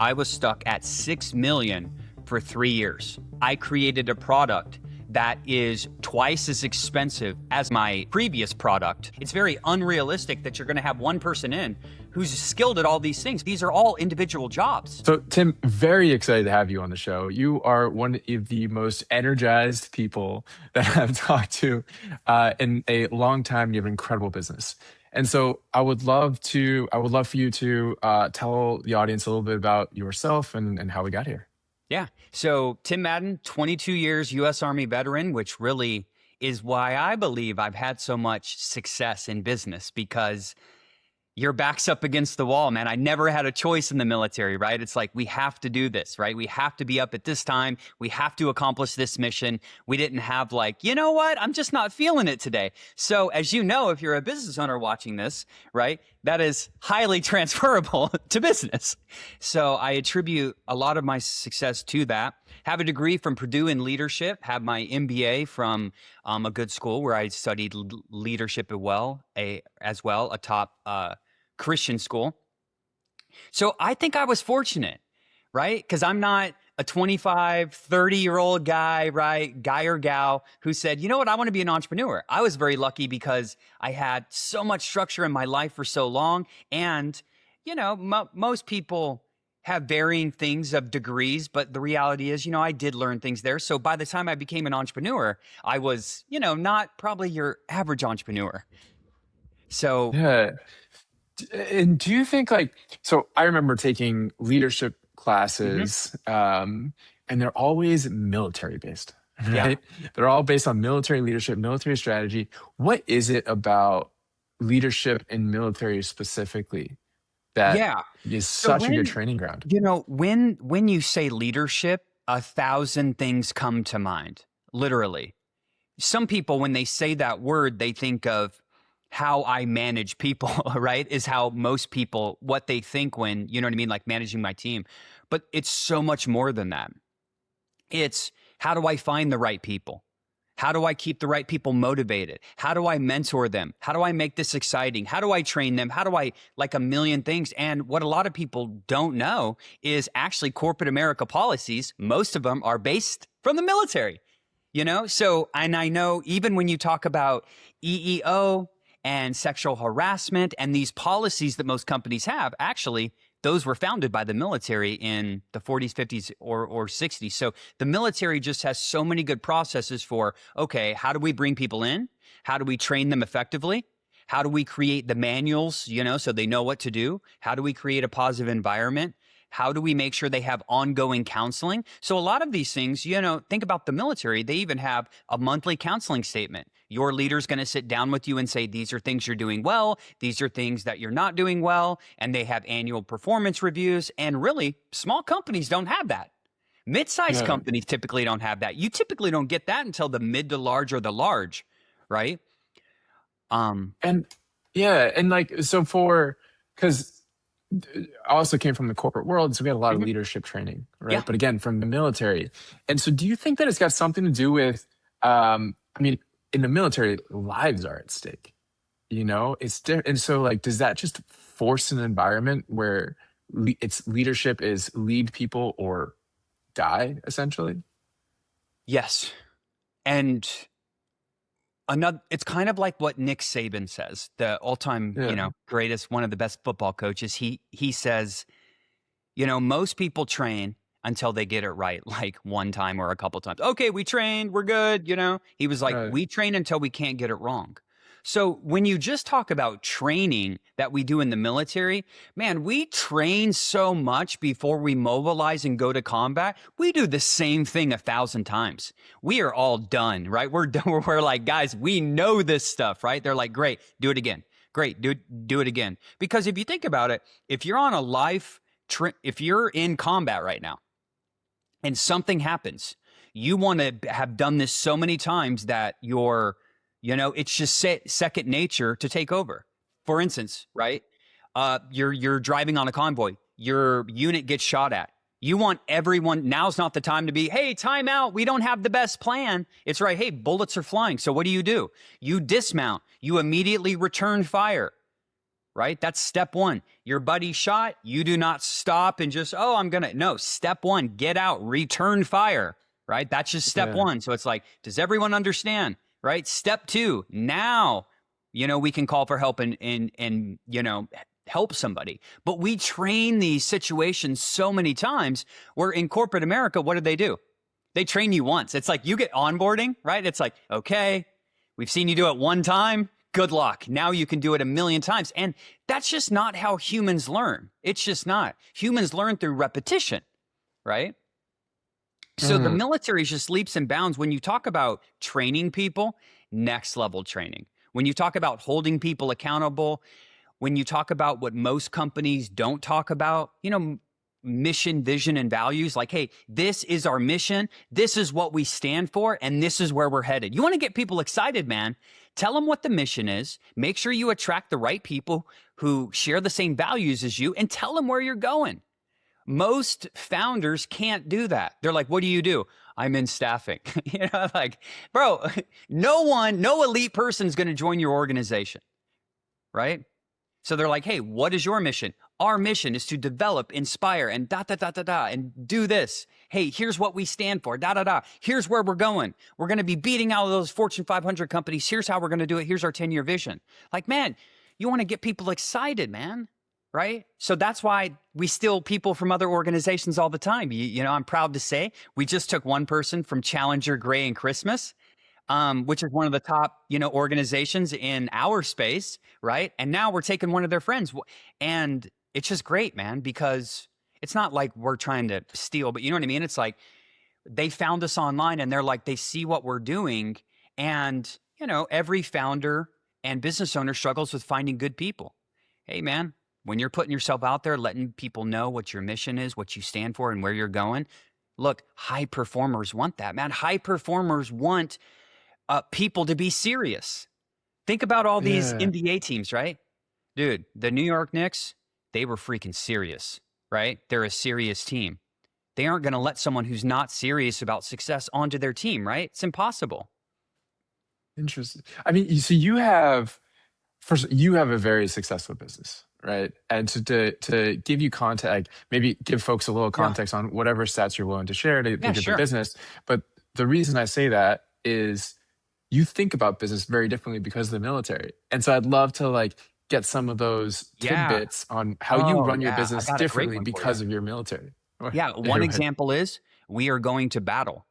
I was stuck at 6 million for 3 years. I created a product that is twice as expensive as my previous product. It's very unrealistic that you're going to have one person in who's skilled at all these things. These are all individual jobs. So, Tim, very excited to have you on the show. You are one of the most energized people that I've talked to in a long time. You have an incredible business. And so I would love for you to tell the audience a little bit about yourself and how we got here. Yeah. So Tim Madden, 22 years U.S. Army veteran, which really is why I believe I've had so much success in business, because your back's up against the wall, man. I never had a choice in the military, right? It's like, we have to do this, right? We have to be up at this time. We have to accomplish this mission. We didn't have like, you know what? I'm just not feeling it today. So as you know, if you're a business owner watching this, right, that is highly transferable to business. So I attribute a lot of my success to that. Have a degree from Purdue in leadership, have my MBA from a good school where I studied leadership as well, a top Christian school. So I think I was fortunate, right? Because I'm not a 25, 30-year-old guy, right? Guy or gal who said, you know what, I want to be an entrepreneur. I was very lucky because I had so much structure in my life for so long. And, you know, most people have varying things of degrees, but the reality is, you know, I did learn things there. So by the time I became an entrepreneur, I was, you know, not probably your average entrepreneur. So Yeah. And do you think so I remember taking leadership classes, and they're always military based, right? Yeah. They're all based on military leadership, military strategy. What is it about leadership and military specifically that Yeah. is So such a good training ground? you know, when you say leadership, 1,000 things come to mind, literally. Some people, when they say that word, they think of how I manage people, right? Is how most people, what they think when, you know what I mean, like managing my team. But it's so much more than that. It's, how do I find the right people? How do I keep the right people motivated? How do I mentor them? How do I make this exciting? How do I train them? How do I, like, a million things? And what a lot of people don't know is actually corporate America policies, most of them are based from the military, you know? So, and I know even when you talk about EEO and sexual harassment and these policies that most companies have, actually, those were founded by the military in the 40s, 50s, or 60s. So the military just has so many good processes for, okay, how do we bring people in? How do we train them effectively? How do we create the manuals, you know, so they know what to do? How do we create a positive environment? How do we make sure they have ongoing counseling? So a lot of these things, you know, think about the military. They even have a monthly counseling statement. Your leader's going to sit down with you and say, these are things you're doing well. These are things that you're not doing well. And they have annual performance reviews. And really, small companies don't have that. Mid-sized companies typically don't have that. You typically don't get that until the mid to large or the large, right? And yeah, and because I also came from the corporate world, so we had a lot of leadership training, right? Yeah. But again, from the military. And so do you think that it's got something to do with, I mean, in the military, lives are at stake, you know? And so like, does that just force an environment where its leadership is lead people or die, essentially? Yes. And it's kind of like what Nick Saban says, the all-time, you know, greatest, one of the best football coaches. He says, you know, most people train until they get it right, like one time or a couple times. Okay, we trained, we're good, you know? He was like, we train until we can't get it wrong. So when you just talk about training that we do in the military, man, we train so much before we mobilize and go to combat. We do the same thing 1,000 times. We are all done, right? We're done. We're like, guys, we know this stuff, right? They're like, great, do it again. Great, do it again. Because if you think about it, if you're on a live if you're in combat right now and something happens, you want to have done this so many times that you're, you know, it's just second nature to take over. For instance, right? You're driving on a convoy. Your unit gets shot at. You want everyone, now's not the time to be, hey, time out. We don't have the best plan. It's right. Hey, bullets are flying. So what do? You dismount. You immediately return fire. right? That's step one. Your buddy shot, you do not stop and just, oh, no, step one, get out, return fire, right? That's just step Yeah. one. So it's like, does everyone understand, right? Step two, now, we can call for help and help somebody. But we train these situations so many times where in corporate America, what do? They train you once. It's like you get onboarding, right? It's like, okay, we've seen you do it one time. Good luck. Now you can do it a million times. And that's just not how humans learn. It's just not. Humans learn through repetition, right? So the Mm. military is just leaps and bounds. When you talk about training people, next level training. When you talk about holding people accountable, when you talk about what most companies don't talk about, mission, vision, and values, like, hey, this is our mission. This is what we stand for. And this is where we're headed. You want to get people excited, man. Tell them what the mission is. Make sure you attract the right people who share the same values as you and tell them where you're going. Most founders can't do that. They're like, what do you do? I'm in staffing. Like, bro, no elite person is going to join your organization, right? So they're like, hey, what is your mission? Our mission is to develop, inspire, and and do this. Hey, here's what we stand for, Here's where we're going. We're going to be beating out of those Fortune 500 companies. Here's how we're going to do it. Here's our 10-year vision. Like, man, you want to get people excited, man, right? So that's why we steal people from other organizations all the time. I'm proud to say we just took one person from Challenger, Gray, and Christmas, which is one of the top, organizations in our space, right? And now we're taking one of their friends. And it's just great, man, because it's not like we're trying to steal, but you know what I mean? It's like they found us online and they're like, they see what we're doing. And, every founder and business owner struggles with finding good people. Hey, man, when you're putting yourself out there, letting people know what your mission is, what you stand for, and where you're going. Look, high performers want that, man. High performers want people to be serious. Think about all these Yeah. NBA teams, right? Dude, the New York Knicks, they were freaking serious, right? They're a serious team. They aren't going to let someone who's not serious about success onto their team, right? It's impossible. Interesting. I mean, so you have first, you have a very successful business, right? And to give you context, like maybe give folks a little Yeah. context on whatever stats you're willing to share to Yeah, get the sure. business. But the reason I say that is you think about business very differently because of the military. And so I'd love to like get some of those Yeah. tidbits on how you Oh, run your yeah. I business got a great differently one for you. because of your military. Yeah. One Anyway, example is we are going to battle.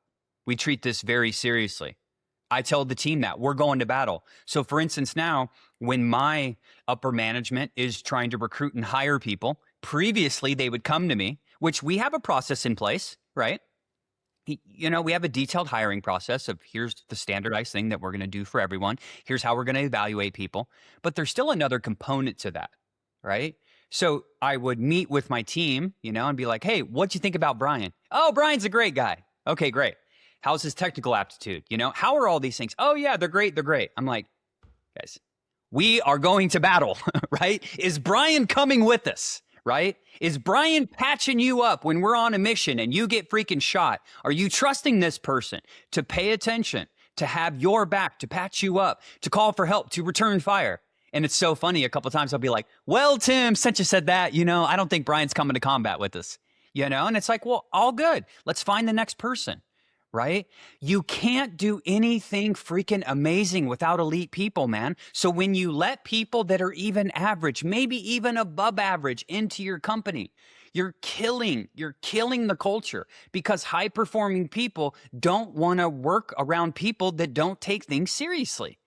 We treat this very seriously. I tell the team that we're going to battle. So, for instance, now when my upper management is trying to recruit and hire people, previously they would come to me, which we have a process in place, right? We have a detailed hiring process of here's the standardized thing that we're going to do for everyone. Here's how we're going to evaluate people. But there's still another component to that, right? So I would meet with my team, and be like, hey, what'd you think about Brian? Oh, Brian's a great guy. Okay, great. How's his technical aptitude? How are all these things? Oh, yeah, they're great. They're great. I'm like, guys, we are going to battle, right? Is Brian coming with us? Right? Is Brian patching you up when we're on a mission and you get freaking shot? Are you trusting this person to pay attention, to have your back, to patch you up, to call for help, to return fire? And it's so funny. A couple of times I'll be like, well, Tim, since you said that, I don't think Brian's coming to combat with us, and it's like, well, all good. Let's find the next person. Right? You can't do anything freaking amazing without elite people, man. So when you let people that are even average, maybe even above average into your company, you're killing the culture because high performing people don't want to work around people that don't take things seriously.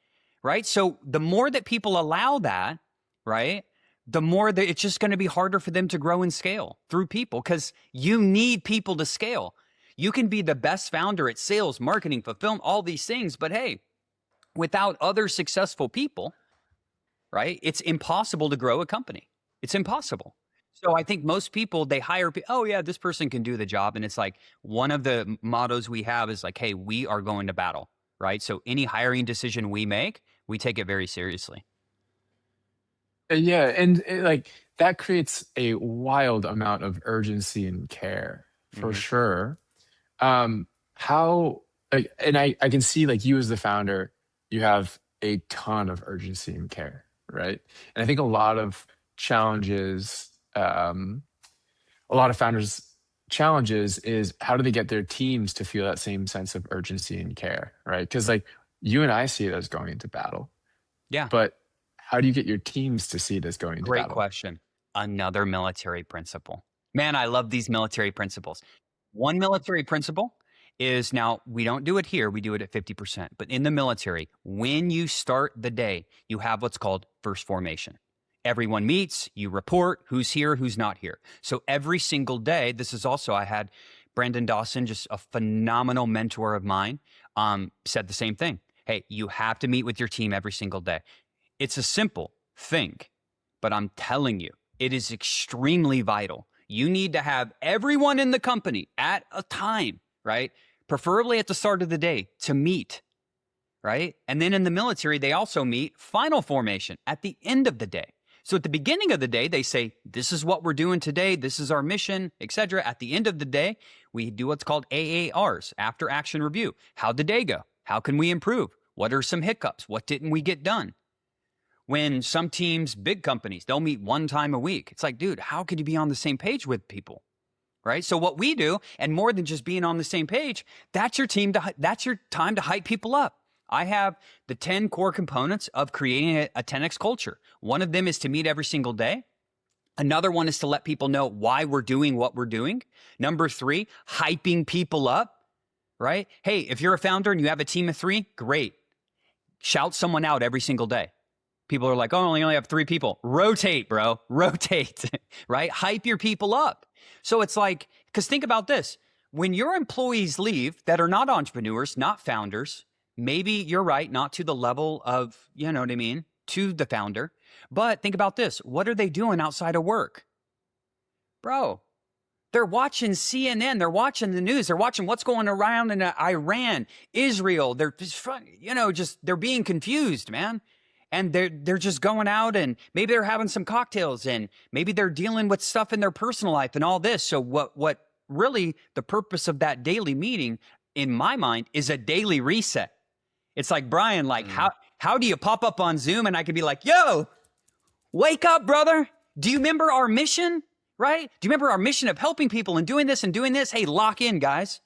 Right? So the more that people allow that, right? The more that it's just going to be harder for them to grow and scale through people because you need people to scale. You can be the best founder at sales, marketing, fulfillment, all these things. But hey, without other successful people, right, it's impossible to grow a company. It's impossible. So I think most people, they hire, oh, yeah, this person can do the job. And it's like one of the mottos we have is like, hey, we are going to battle, right? So any hiring decision we make, we take it very seriously. yeah, and like that creates a wild amount of urgency and care for Mm-hmm. sure. How like, and I can see like you as the founder, you have a ton of urgency and care, right? And I think a lot of challenges, a lot of founders' challenges is how do they get their teams to feel that same sense of urgency and care, right? Because like you and I see it as going into battle, Yeah. but how do you get your teams to see it as going into Great battle? question. Another military principle. Man, I love these military principles. One military principle is now we don't do it here, we do it at 50%. But in the military, when you start the day, you have what's called first formation. Everyone meets, you report who's here, who's not here. So every single day, this is also, I had Brandon Dawson, just a phenomenal mentor of mine, said the same thing. Hey, you have to meet with your team every single day. It's a simple thing, but I'm telling you, it is extremely vital. You need to have everyone in the company at a time, right? Preferably at the start of the day to meet, right? And then in the military, they also meet final formation at the end of the day. So at the beginning of the day, they say, this is what we're doing today. This is our mission, etc. At the end of the day, we do what's called AARs, after action review. How'd the day go? How can we improve? What are some hiccups? What didn't we get done? When some teams, big companies, they'll meet one time a week. It's like, dude, how could you be on the same page with people? Right? So what we do, and more than just being on the same page, that's your time to hype people up. I have the 10 core components of creating a 10X culture. One of them is to meet every single day. Another one is to let people know why we're doing what we're doing. Number 3, hyping people up, right? Hey, if you're a founder and you have a team of 3, great. Shout someone out every single day. People are like, oh, I only have 3 people. Rotate, bro. Rotate, right? Hype your people up. So it's like, because think about this. When your employees leave that are not entrepreneurs, not founders, maybe you're right, not to the level of, you know what I mean, to the founder. But think about this. What are they doing outside of work? Bro, they're watching CNN. They're watching the news. They're watching what's going around in Iran, Israel. They're just, they're being confused, man. And they're just going out and maybe they're having some cocktails and maybe they're dealing with stuff in their personal life and all this. So what really the purpose of that daily meeting in my mind is a daily reset. It's like, Brian, like how do you pop up on Zoom and I could be like, yo, wake up, brother. Do you remember our mission, right? Do you remember our mission of helping people and doing this and doing this? Hey, lock in, guys.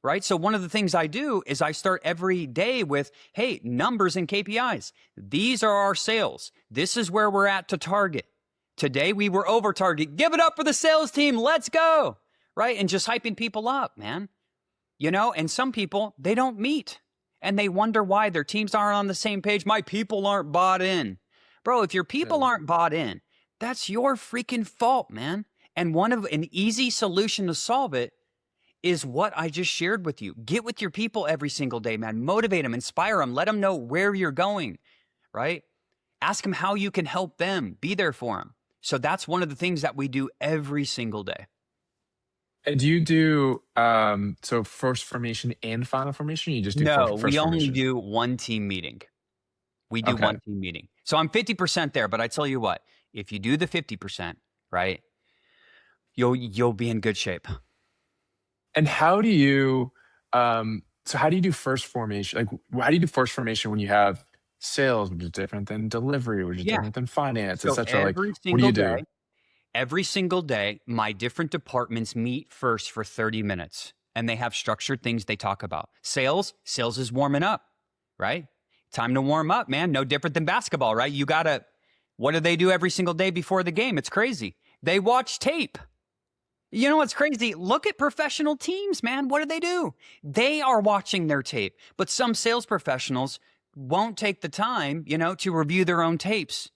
Right? So one of the things I do is I start every day with, hey, numbers and KPIs. These are our sales. This is where we're at to target. Today we were over target. Give it up for the sales team. Let's go. Right? And just hyping people up, man. You know, and some people, they don't meet and they wonder why their teams aren't on the same page. My people aren't bought in. Bro, if your people aren't bought in, that's your freaking fault, man. And an easy solution to solve it is what I just shared with you. Get with your people every single day, man. Motivate them, inspire them, let them know where you're going, right? Ask them how you can help them. Be there for them. So that's one of the things that we do every single day. And do you do so first formation and final formation? Or you just do No, first we only formation? do one team meeting. We do Okay. one team meeting. So I'm 50% there, but I tell you what, if you do the 50%, right, you'll be in good shape. And how do you how do you do first formation? Like how do you do first formation when you have sales, which is different than delivery, which is Yeah. different than finance, So etc.? Like what do you do? every single day, my different departments meet first for 30 minutes and they have structured things they talk about. Sales is warming up, right? Time to warm up, man. No different than basketball, right? What do they do every single day before the game? It's crazy. They watch tape. You know what's crazy? Look at professional teams, man. What do? They are watching their tape. But some sales professionals won't take the time, to review their own tapes,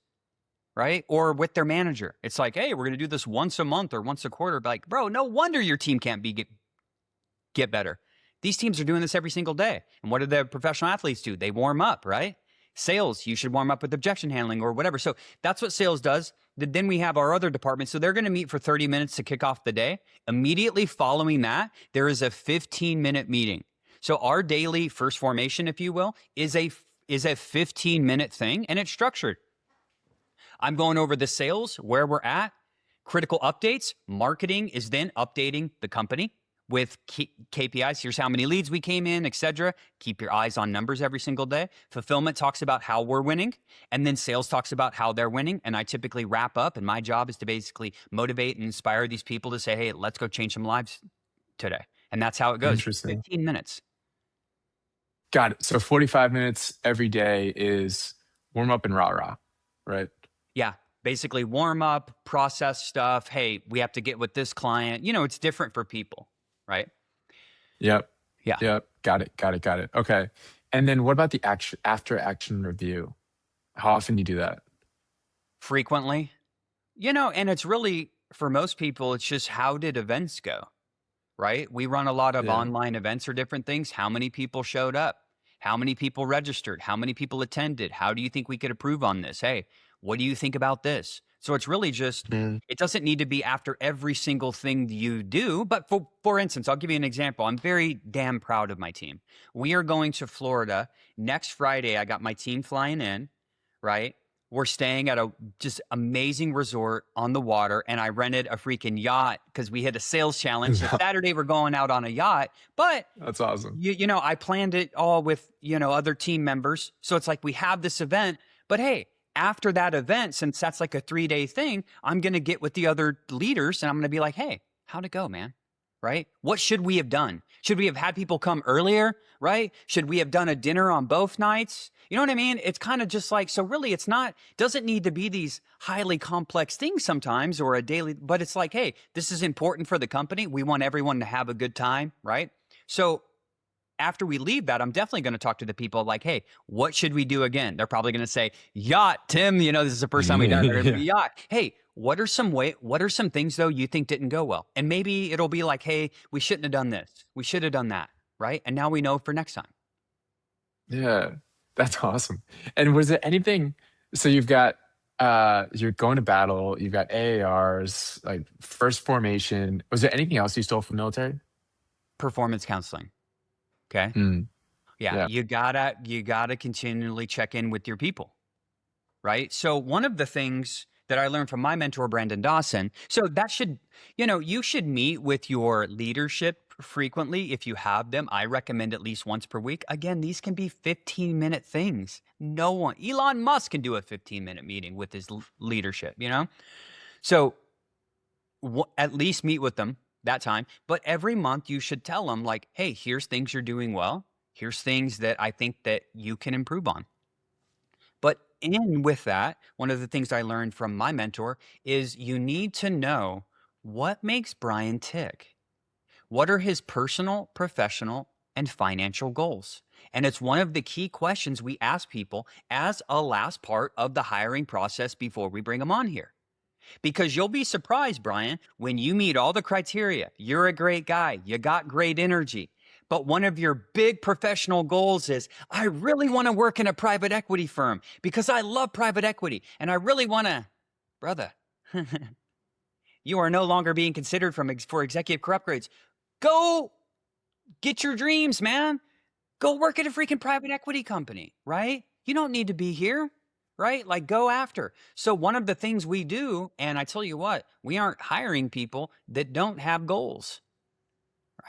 right? Or with their manager. It's like, hey, we're going to do this once a month or once a quarter. Like, bro, no wonder your team can't get better. These teams are doing this every single day. And what do the professional athletes do? They warm up, right? Sales, you should warm up with objection handling or whatever. So that's what sales does. Then we have our other departments. So they're going to meet for 30 minutes to kick off the day. Immediately following that, there is a 15-minute meeting. So our daily first formation, if you will, is a 15-minute thing, and it's structured. I'm going over the sales, where we're at, critical updates. Marketing is then updating the company. with KPIs. Here's how many leads we came in, etc. Keep your eyes on numbers every single day. Fulfillment talks about how we're winning, and then sales talks about how they're winning. And I typically wrap up, and my job is to basically motivate and inspire these people to say, hey, let's go change some lives today. And that's how it goes. Interesting. 15 minutes. Got it. So 45 minutes every day is warm up and rah rah, right? Yeah. Basically warm up, process stuff. Hey, we have to get with this client. It's different for people, right? Yep. Yeah. Yep. Got it. Okay. And then what about the after action review? How often do you do that? Frequently. And it's really, for most people, it's just how did events go, right? We run a lot of Yeah. online events or different things. How many people showed up? How many people registered? How many people attended? How do you think we could improve on this? Hey, what do you think about this? So it's really just, Mm. it doesn't need to be after every single thing you do. But for instance, I'll give you an example. I'm very damn proud of my team. We are going to Florida next Friday. I got my team flying in, right? We're staying at a just amazing resort on the water, and I rented a freaking yacht because we hit a sales challenge. So Saturday we're going out on a yacht, but That's awesome. I planned it all with other team members. So it's like we have this event, but hey, after that event, since that's like a 3-day thing, I'm gonna get with the other leaders and I'm gonna be like, hey, how'd it go, man? Right? What should we have done? Should we have had people come earlier? Right? Should we have done a dinner on both nights? You know what I mean? It's kind of just like, so really doesn't need to be these highly complex things sometimes or a daily, but it's like, hey, this is important for the company. We want everyone to have a good time, right? So after we leave that, I'm definitely going to talk to the people like, hey, what should we do again? They're probably going to say, yacht, Tim, this is the first time we've done it. Yeah. Yacht. Hey, what are some things though you think didn't go well? And maybe it'll be like, hey, we shouldn't have done this. We should have done that. Right. And now we know for next time. Yeah. That's awesome. And was there anything, so you've got, you're going to battle, you've got AARs, like first formation. Was there anything else you stole from military? Performance counseling. Okay. Mm, Yeah. yeah. You gotta continually check in with your people. Right. So one of the things that I learned from my mentor, Brandon Dawson, so that should, you should meet with your leadership frequently if you have them. I recommend at least once per week. Again, these can be 15-minute things. Elon Musk can do a 15-minute meeting with his leadership, So at least meet with them that time. But every month you should tell them like, hey, here's things you're doing well. Here's things that I think that you can improve on. But in with that, one of the things I learned from my mentor is you need to know what makes Brian tick. What are his personal, professional, and financial goals? And it's one of the key questions we ask people as a last part of the hiring process before we bring them on here. Because you'll be surprised, Brian, when you meet all the criteria. You're a great guy. You got great energy. But one of your big professional goals is, I really want to work in a private equity firm because I love private equity. And I really want to, brother, you are no longer being considered for executive career upgrades. Go get your dreams, man. Go work at a freaking private equity company, right? You don't need to be here, right? Like go after. So one of the things we do, and I tell you what, we aren't hiring people that don't have goals,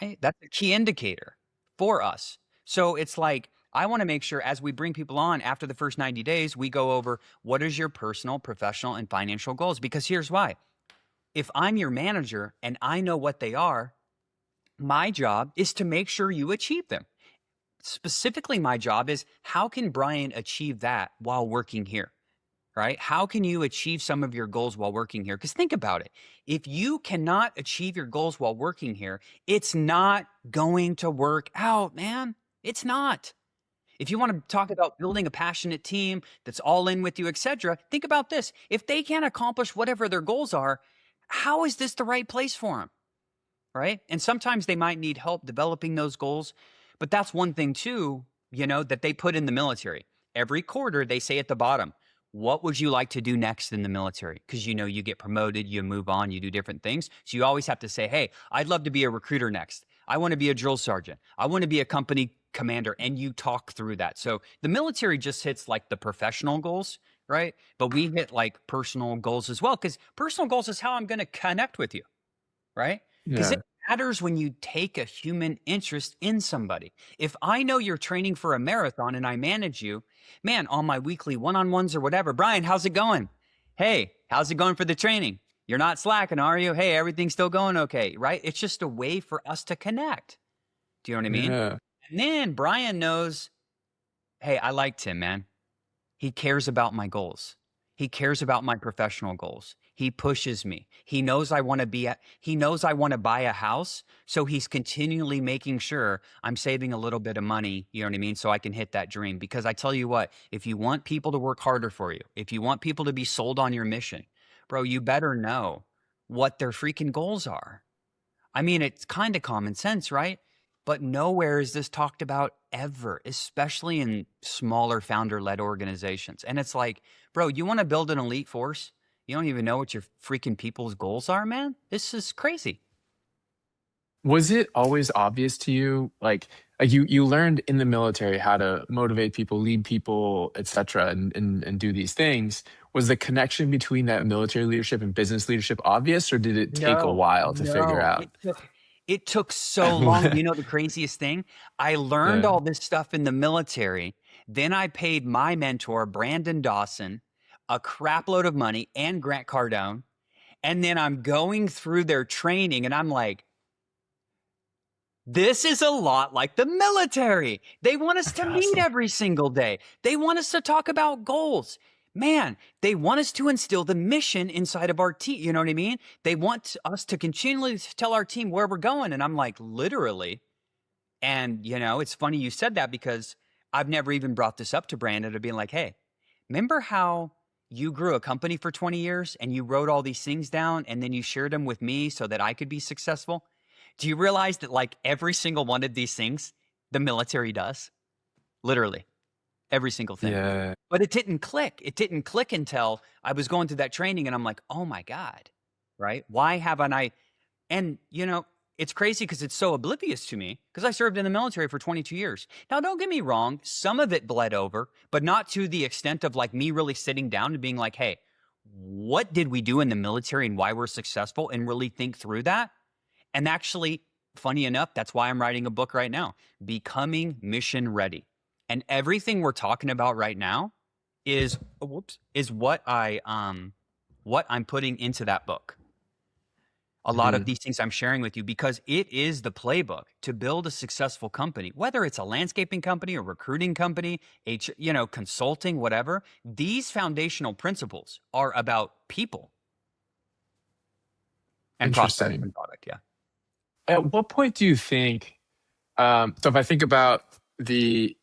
right? That's a key indicator for us. So it's like, I want to make sure as we bring people on after the first 90 days, we go over what is your personal, professional, and financial goals? Because here's why. If I'm your manager and I know what they are, my job is to make sure you achieve them. Specifically, my job is how can Brian achieve that while working here, right? How can you achieve some of your goals while working here? Because think about it. If you cannot achieve your goals while working here, it's not going to work out, man. It's not. If you want to talk about building a passionate team that's all in with you, etc., think about this. If they can't accomplish whatever their goals are, how is this the right place for them? Right? And sometimes they might need help developing those goals. But that's one thing too, that they put in the military. Every quarter, they say at the bottom, what would you like to do next in the military? Because you get promoted, you move on, you do different things. So you always have to say, hey, I'd love to be a recruiter next. I want to be a drill sergeant. I want to be a company commander. And you talk through that. So the military just hits like the professional goals, right? But we hit like personal goals as well. Because personal goals is how I'm going to connect with you, right? Because Yeah. it matters when you take a human interest in somebody. If I know you're training for a marathon and I manage you, man, on my weekly one-on-ones or whatever, Brian, how's it going? Hey, how's it going for the training? You're not slacking, are you? Hey, everything's still going okay, right? It's just a way for us to connect. Do you know what I mean? Yeah. And then Brian knows, hey, I like Tim, man. He cares about my goals. He cares about my professional goals. He pushes me. He knows I want to he knows I want to buy a house. So he's continually making sure I'm saving a little bit of money, you know what I mean? So I can hit that dream. Because I tell you what, if you want people to work harder for you, if you want people to be sold on your mission, bro, you better know what their freaking goals are. I mean, it's kind of common sense, right? But nowhere is this talked about ever, especially in smaller founder led organizations. And it's like, bro, you want to build an elite force? You don't even know what your freaking people's goals are, man? This is crazy. Was it always obvious to you, like you learned in the military how to motivate people, lead people, etc., and do these things? Was the connection between that military leadership and business leadership obvious, or did it take a No, while to figure no. out? It took so long. You know the craziest thing? I learned Yeah. all this stuff in the military. Then I paid my mentor, Brandon Dawson, a crap load of money and Grant Cardone. And then I'm going through their training and I'm like, this is a lot like the military. They want us to meet Awesome. every single day. They want us to talk about goals. Man, they want us to instill the mission inside of our team. You know what I mean? They want us to continually tell our team where we're going. And I'm like, literally. And, you know, it's funny you said that because I've never even brought this up to Brandon of being like, hey, remember how you grew a company for 20 years and you wrote all these things down and then you shared them with me so that I could be successful? Do you realize that like every single one of these things the military does? Literally every single thing. Yeah. But it didn't click. It didn't click until I was going through that training and I'm like, oh my God, right? Why haven't I? And, you know, it's crazy because it's so oblivious to me because I served in the military for 22 years. Now, don't get me wrong. Some of it bled over, but not to the extent of like me really sitting down and being like, hey, what did we do in the military and why we're successful and really think through that? And actually, funny enough, that's why I'm writing a book right now, Becoming Mission Ready. And everything we're talking about right now is what I'm putting into that book. A lot of Mhm. these things I'm sharing with you because it is the playbook to build a successful company, whether it's a landscaping company, a recruiting company, consulting, whatever. These foundational principles are about people and process Interesting. and product. Yeah. At what point do you think? So if I think about the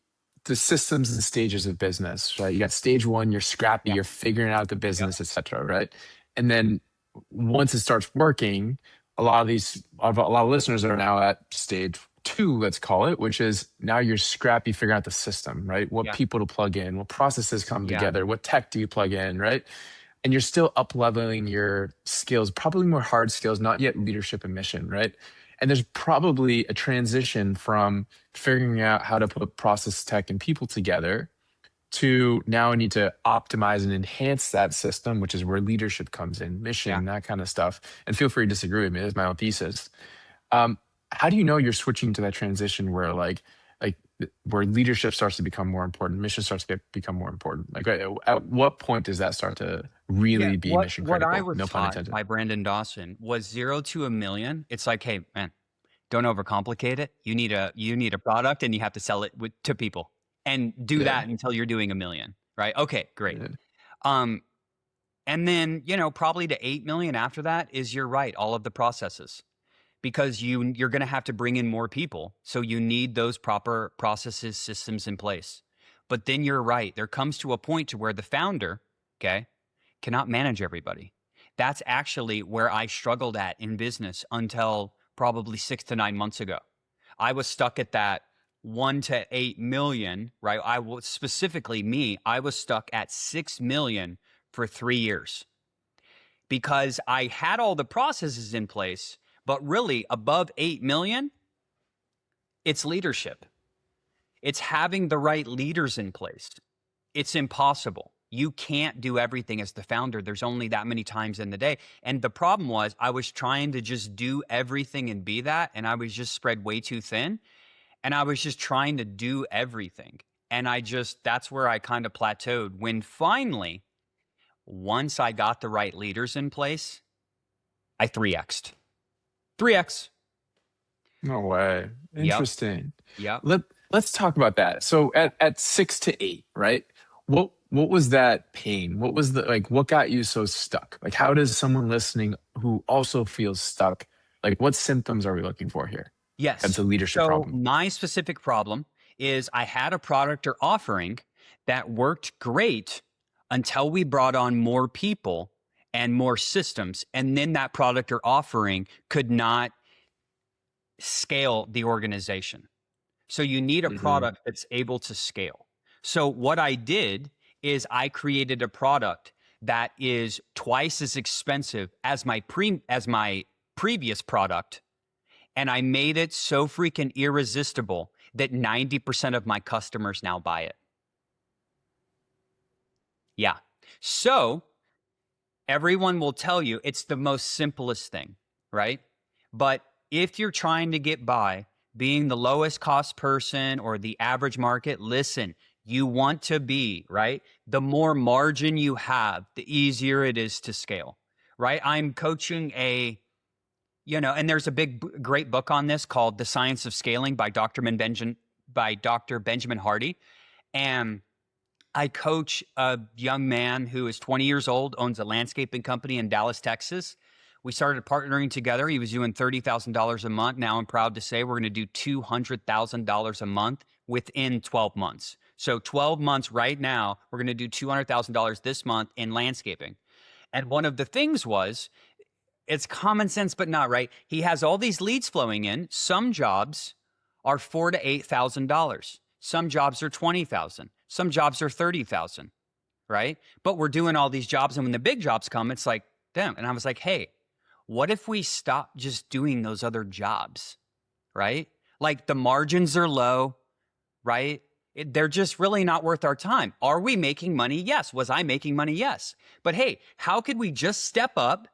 the systems and stages of business, right? You got stage one, you're scrappy, Yeah. you're figuring out the Yeah. business, etc., right? And then once it starts working, a lot of listeners are now at stage two, let's call it, which is now you're scrappy figuring out the system, right? What Yeah. people to plug in, what processes come Yeah. together, what tech do you plug in, right? And you're still up leveling your skills, probably more hard skills, not yet leadership and mission, right? And there's probably a transition from figuring out how to put process, tech, and people together to now I need to optimize and enhance that system, which is where leadership comes in, Yeah. mission, that kind of stuff. And feel free to disagree with me. That's my own thesis. Um, how do you know you're switching to that transition where where leadership starts to become more important, mission starts to become more important? Like at what point does that start to Yeah. really be mission What I critical? was No pun taught intended. by Brandon Dawson was 0 to 1 million. It's like, hey, man, don't overcomplicate it. You need a product and you have to sell it to people and do Yeah. that until you're doing 1 million, right? Okay, great. Yeah. Um, and then, you know, probably to 8 million after that is you're right, all of the processes. Because you're going to have to bring in more people. So you need those proper processes, systems in place. But then you're right. There comes to a point to where the founder, okay, cannot manage everybody. That's actually where I struggled at in business until probably 6 to 9 months ago. I was stuck at that 1 to 8 million, right? I was specifically me, I was stuck at 6 million for 3 years because I had all the processes in place, but really above 8 million, it's leadership. It's having the right leaders in place. It's impossible. You can't do everything as the founder. There's only that many times in the day. And the problem was I was trying to just do everything and be that. And I was just spread way too thin. And I was just trying to do everything. And that's where I kind of plateaued when finally, once I got the right leaders in place, I 3X'd. 3X. No way. Yep. Interesting. Yep. Let's talk about that. So at 6 to 8, right? What was that pain? What was the like what got you so stuck? Like how does someone listening who also feels stuck, like what symptoms are we looking for here? That's Yes. a leadership So problem. my specific problem is I had a product or offering that worked great until we brought on more people and more systems. And then that product or offering could not scale the organization. So you need a Hmm. product that's able to scale. So what I did is I created a product that is twice as expensive as my previous product, and I made it so freaking irresistible that 90% of my customers now buy it. Yeah. So everyone will tell you it's the most simplest thing, right? But if you're trying to get by being the lowest cost person or the average market, listen, you want to be, right? The more margin you have, the easier it is to scale, right? I'm coaching and there's a great book on this called The Science of Scaling by Dr. Benjamin Hardy. And I coach a young man who is 20 years old, owns a landscaping company in Dallas, Texas. We started partnering together. He was doing $30,000 a month. Now I'm proud to say we're going to do $200,000 a month within 12 months. So 12 months right now, we're going to do $200,000 this month in landscaping. And one of the things was, it's common sense, but not right. He has all these leads flowing in. Some jobs are $4,000 to $8,000. Some jobs are 20,000. Some jobs are 30,000. Right? But we're doing all these jobs, and when the big jobs come, it's like, damn. And I was like, hey, what if we stop just doing those other jobs? Right? Like the margins are low, right? They're just really not worth our time. Are we making money? Yes. Was I making money? Yes. But hey, how could we just step up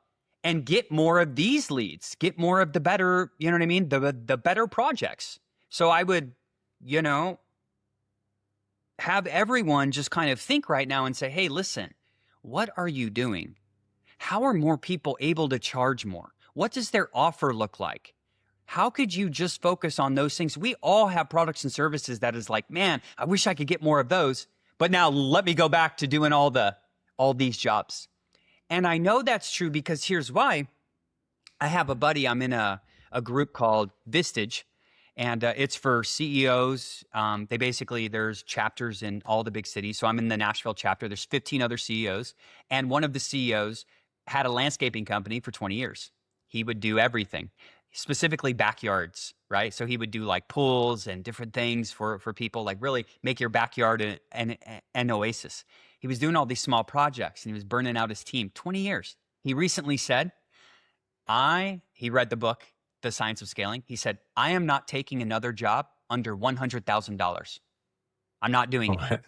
and get more of these leads, get more of the better, you know what I mean? The better projects. So I would, you know, have everyone just kind of think right now and say, hey, listen, what are you doing? How are more people able to charge more? What does their offer look like? How could you just focus on those things? We all have products and services that is like, man, I wish I could get more of those. But now let me go back to doing all these jobs. And I know that's true because here's why. I have a buddy, I'm in a group called Vistage, and it's for CEOs. There's chapters in all the big cities. So I'm in the Nashville chapter. There's 15 other CEOs. And one of the CEOs had a landscaping company for 20 years. He would do everything, specifically backyards, right? So he would do like pools and different things for people, like really make your backyard an oasis. He was doing all these small projects and he was burning out his team. 20 years. He recently said, he read the book, The Science of Scaling. He said, I am not taking another job under $100,000. I'm not doing it. What?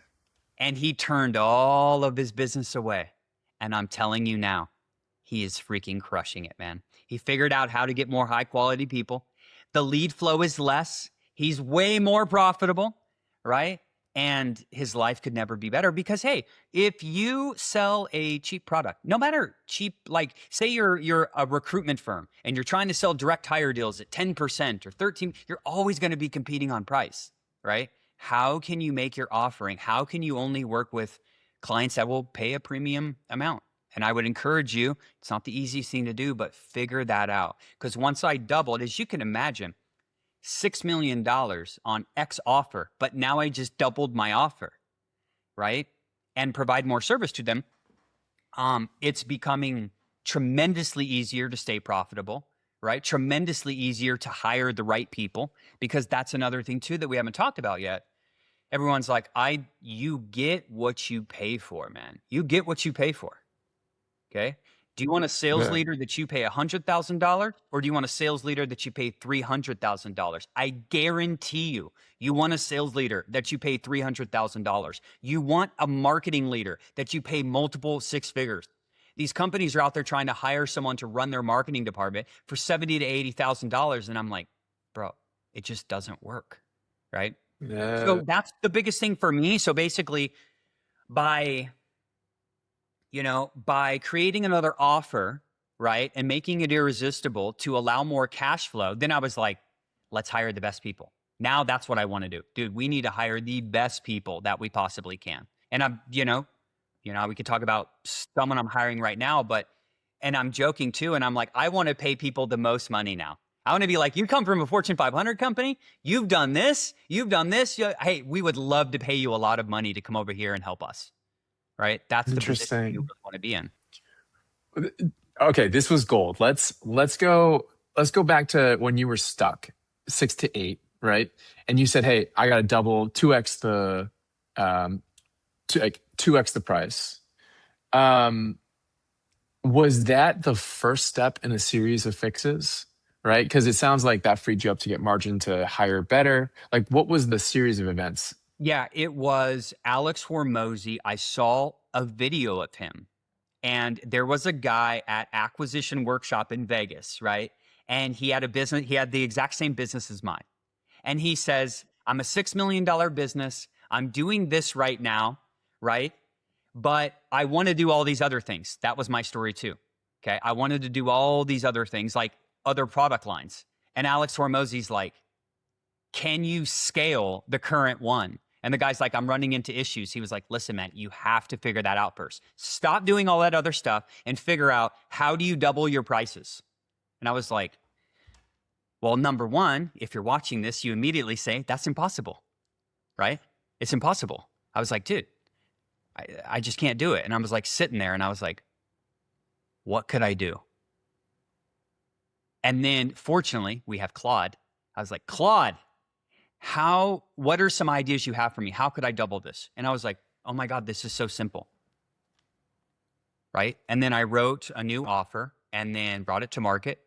And he turned all of his business away. And I'm telling you now, he is freaking crushing it, man. He figured out how to get more high quality people. The lead flow is less. He's way more profitable, right? And his life could never be better because, hey, if you sell a cheap product, no matter cheap, like say you're a recruitment firm and you're trying to sell direct hire deals at 10% or 13, you're always going to be competing on price, right? How can you make your offering? How can you only work with clients that will pay a premium amount? And I would encourage you, it's not the easiest thing to do, but figure that out. Because once I doubled, as you can imagine, $6 million on X offer, but now I just doubled my offer, right? And provide more service to them. It's becoming tremendously easier to stay profitable, right? Tremendously easier to hire the right people, because that's another thing too that we haven't talked about yet. Everyone's like, you get what you pay for, man. You get what you pay for. Okay. Do you want a sales The leader that you pay $100,000 or do you want a sales leader that you pay $300,000? I guarantee you, you want a sales leader that you pay $300,000. You want a marketing leader that you pay multiple six figures. These companies are out there trying to hire someone to run their marketing department for $70,000 to $80,000, and I'm like, bro, it just doesn't work, right? the So that's the biggest thing for me. So basically, by by creating another offer, right, and making it irresistible to allow more cash flow, then I was like, let's hire the best people. Now that's what I want to do. Dude, we need to hire the best people that we possibly can. And we could talk about someone I'm hiring right now, and I'm joking too. And I'm like, I want to pay people the most money now. I want to be like, you come from a Fortune 500 company. You've done this. You've done this. Hey, we would love to pay you a lot of money to come over here and help us. Right? That's the position you interesting. really want to be in. Okay, this was gold. Let's go back to when you were stuck 6 to 8, right? And you said, "Hey, I got to double 2x the um 2x the price." Um, was that the first step in a series of fixes? Right? Because it sounds like that freed you up to get margin to hire better. Like, what was the series of events? Yeah, it was Alex Hormozy. I saw a video of him, and there was a guy at Acquisition Workshop in Vegas, right? And he had a business, he had the exact same business as mine. And he says, I'm a $6 million business. I'm doing this right now, right? But I want to do all these other things. That was my story too. Okay. I wanted to do all these other things, like other product lines. And Alex Hormozy's like, can you scale the current one? And the guy's like, I'm running into issues. He was like, listen, man, you have to figure that out first. Stop doing all that other stuff and figure out, how do you double your prices? And I was like, well, number one, if you're watching this, you immediately say, that's impossible, right? It's impossible. I was like, dude, I just can't do it. And I was like sitting there and I was like, what could I do? And then fortunately, we have Claude. I was like, Claude, what are some ideas you have for me? How could I double this? And I was like, oh my God, this is so simple. Right. And then I wrote a new offer and then brought it to market.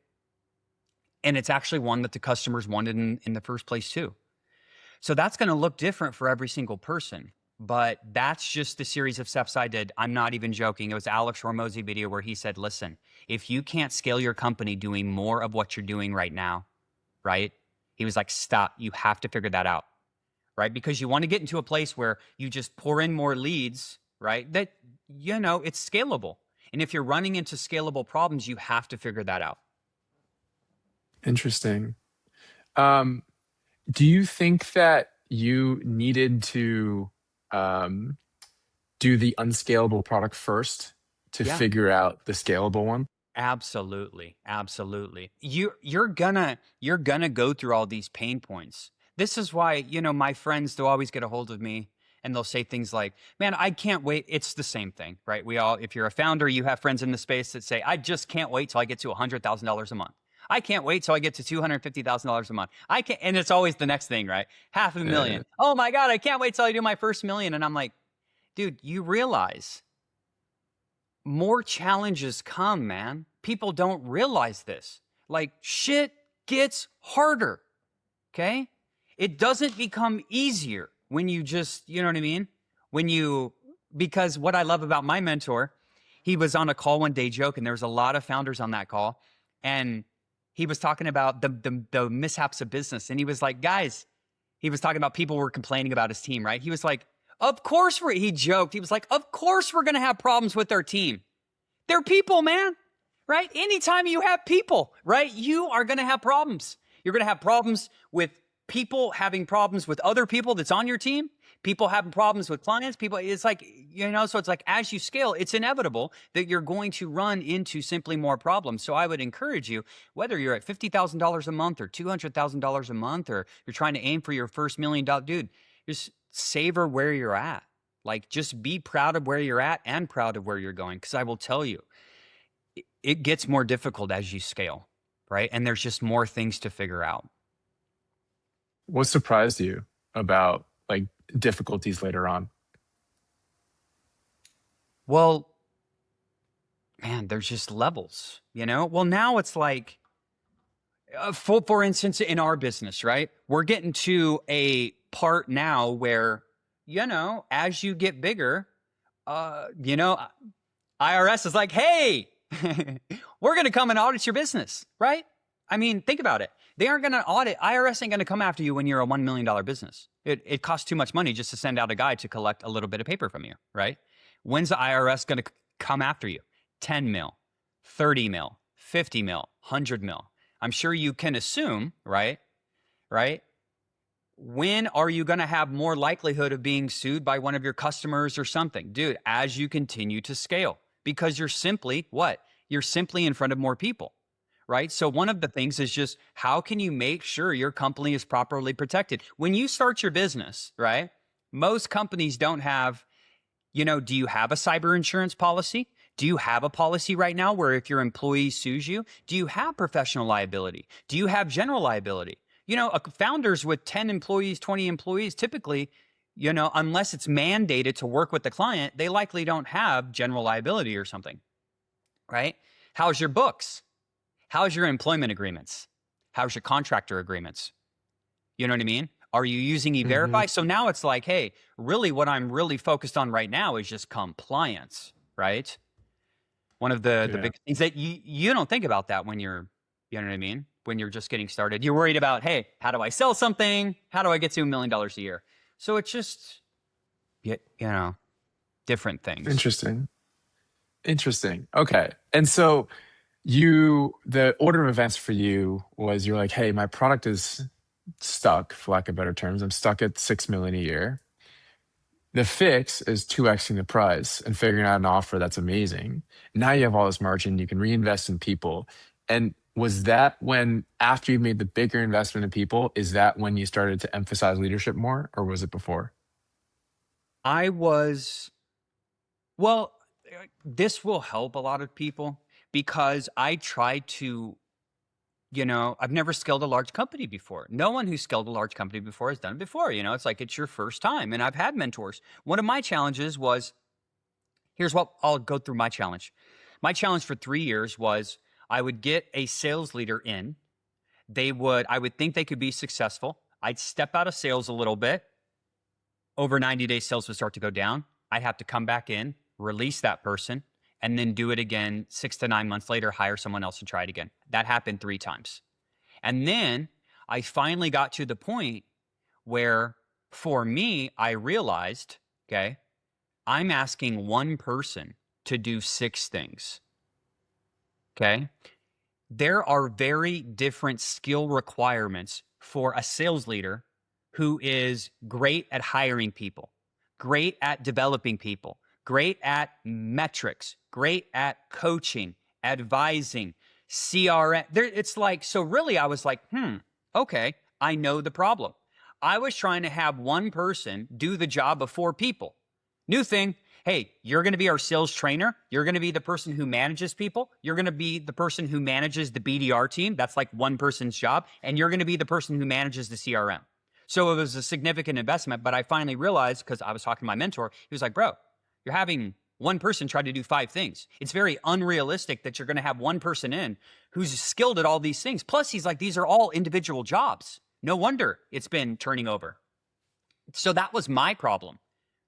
And it's actually one that the customers wanted in the first place too. So that's going to look different for every single person. But that's just the series of steps I did. I'm not even joking. It was Alex Hormozy video where he said, listen, if you can't scale your company doing more of what you're doing right now, right? He was like, stop. You have to figure that out, right? Because you want to get into a place where you just pour in more leads, right? That, it's scalable. And if you're running into scalable problems, you have to figure that out. Interesting. Um, do you think that you needed to um, do the unscalable product first to Yeah. figure out the scalable one? Absolutely. Absolutely. You're gonna go through all these pain points. This is why, my friends, they'll always get a hold of me and they'll say things like, man, I can't wait. It's the same thing, right? If you're a founder, you have friends in the space that say, I just can't wait till I get to $100,000 a month. I can't wait till I get to $250,000 a month. I can't, and it's always the next thing, right? Half a Uh, million. Oh my God, I can't wait till I do my first million. And I'm like, dude, you realize more challenges come, man. People don't realize this. Like, shit gets harder. Okay? It doesn't become easier when you just, you know what I mean? Because what I love about my mentor, he was on a call one day joke, and there was a lot of founders on that call. And he was talking about the mishaps of business. And he was like, guys, he was talking about people were complaining about his team, right? He was like, he joked. He was like, of course we're going to have problems with our team. They're people, man, right? Anytime you have people, right, you are going to have problems. You're going to have problems with people having problems with other people that's on your team, people having problems with clients, it's like, so it's like as you scale, it's inevitable that you're going to run into simply more problems. So I would encourage you, whether you're at $50,000 a month or $200,000 a month, or you're trying to aim for your first $1 million, dude, just savor where you're at. Like, just be proud of where you're at and proud of where you're going. Because I will tell you, it gets more difficult as you scale, right? And there's just more things to figure out. what surprised you about like difficulties later on? Well, man, there's just levels, you know? Well, now it's like, for instance, in our business, right? We're getting to a part now where, you know, as you get bigger, you know, IRS is like, hey, we're going to come and audit your business, right? I mean, think about it. They aren't going to audit. IRS ain't going to come after you when you're a $1 million business. It costs too much money just to send out a guy to collect a little bit of paper from you, right? When's the IRS going to come after you? 10 mil, 30 mil, 50 mil, 100 mil. I'm sure you can assume, right? Right? When are you going to have more likelihood of being sued by one of your customers or something? Dude, as you continue to scale, because you're simply what? You're simply in front of more people, right? So one of the things is just how can you make sure your company is properly protected? When you start your business, right? Most companies don't have, you know, do you have a cyber insurance policy? Do you have a policy right now where if your employee sues you, do you have professional liability? Do you have general liability? You know, founders with 10 employees, 20 employees, typically, you know, unless it's mandated to work with the client, they likely don't have general liability or something, right? How's your books? How's your employment agreements? How's your contractor agreements? You know what I mean? Are you using Hmm. E-Verify? So now it's like, hey, really what I'm really focused on right now is just compliance, right? One of the Yeah. big things that you don't think about that when you're, you know what I mean? When you're just getting started, you're worried about, hey, how do I sell something? How do I get to $1 million a year? So it's just, you know, different things. Interesting. Interesting. Okay. And so the order of events for you was you're like, hey, my product is stuck, for lack of better terms. I'm stuck at 6 million a year. The fix is 2xing the price and figuring out an offer that's amazing. Now you have all this margin, you can reinvest in people. And was that when, after you made the bigger investment in people, is that when you started to emphasize leadership more, or was it before? I was, well, this will help a lot of people because I try to, you know, I've never scaled a large company before. No one who's scaled a large company before has done it before. You know, it's like it's your first time. And I've had mentors. One of my challenges was, here's what I'll go through my challenge. My challenge for 3 years was I would get a sales leader in. I would think they could be successful. I'd step out of sales a little bit. Over 90 days, sales would start to go down. I'd have to come back in, release that person, and then do it again 6 to 9 months later, hire someone else to try it again. That happened 3 times. And then I finally got to the point where for me, I realized, okay, I'm asking one person to do 6 things. Okay. There are very different skill requirements for a sales leader who is great at hiring people, great at developing people, great at metrics, great at coaching, advising, CRM. It's like, so really, I was like, okay, I know the problem. I was trying to have one person do the job of 4 people. New thing. Hey, you're going to be our sales trainer. You're going to be the person who manages people. You're going to be the person who manages the BDR team. That's like one person's job. And you're going to be the person who manages the CRM. So it was a significant investment. But I finally realized, because I was talking to my mentor, he was like, bro, you're having one person try to do 5 things. It's very unrealistic that you're going to have one person in who's skilled at all these things. Plus, he's like, these are all individual jobs. No wonder it's been turning over. So that was my problem,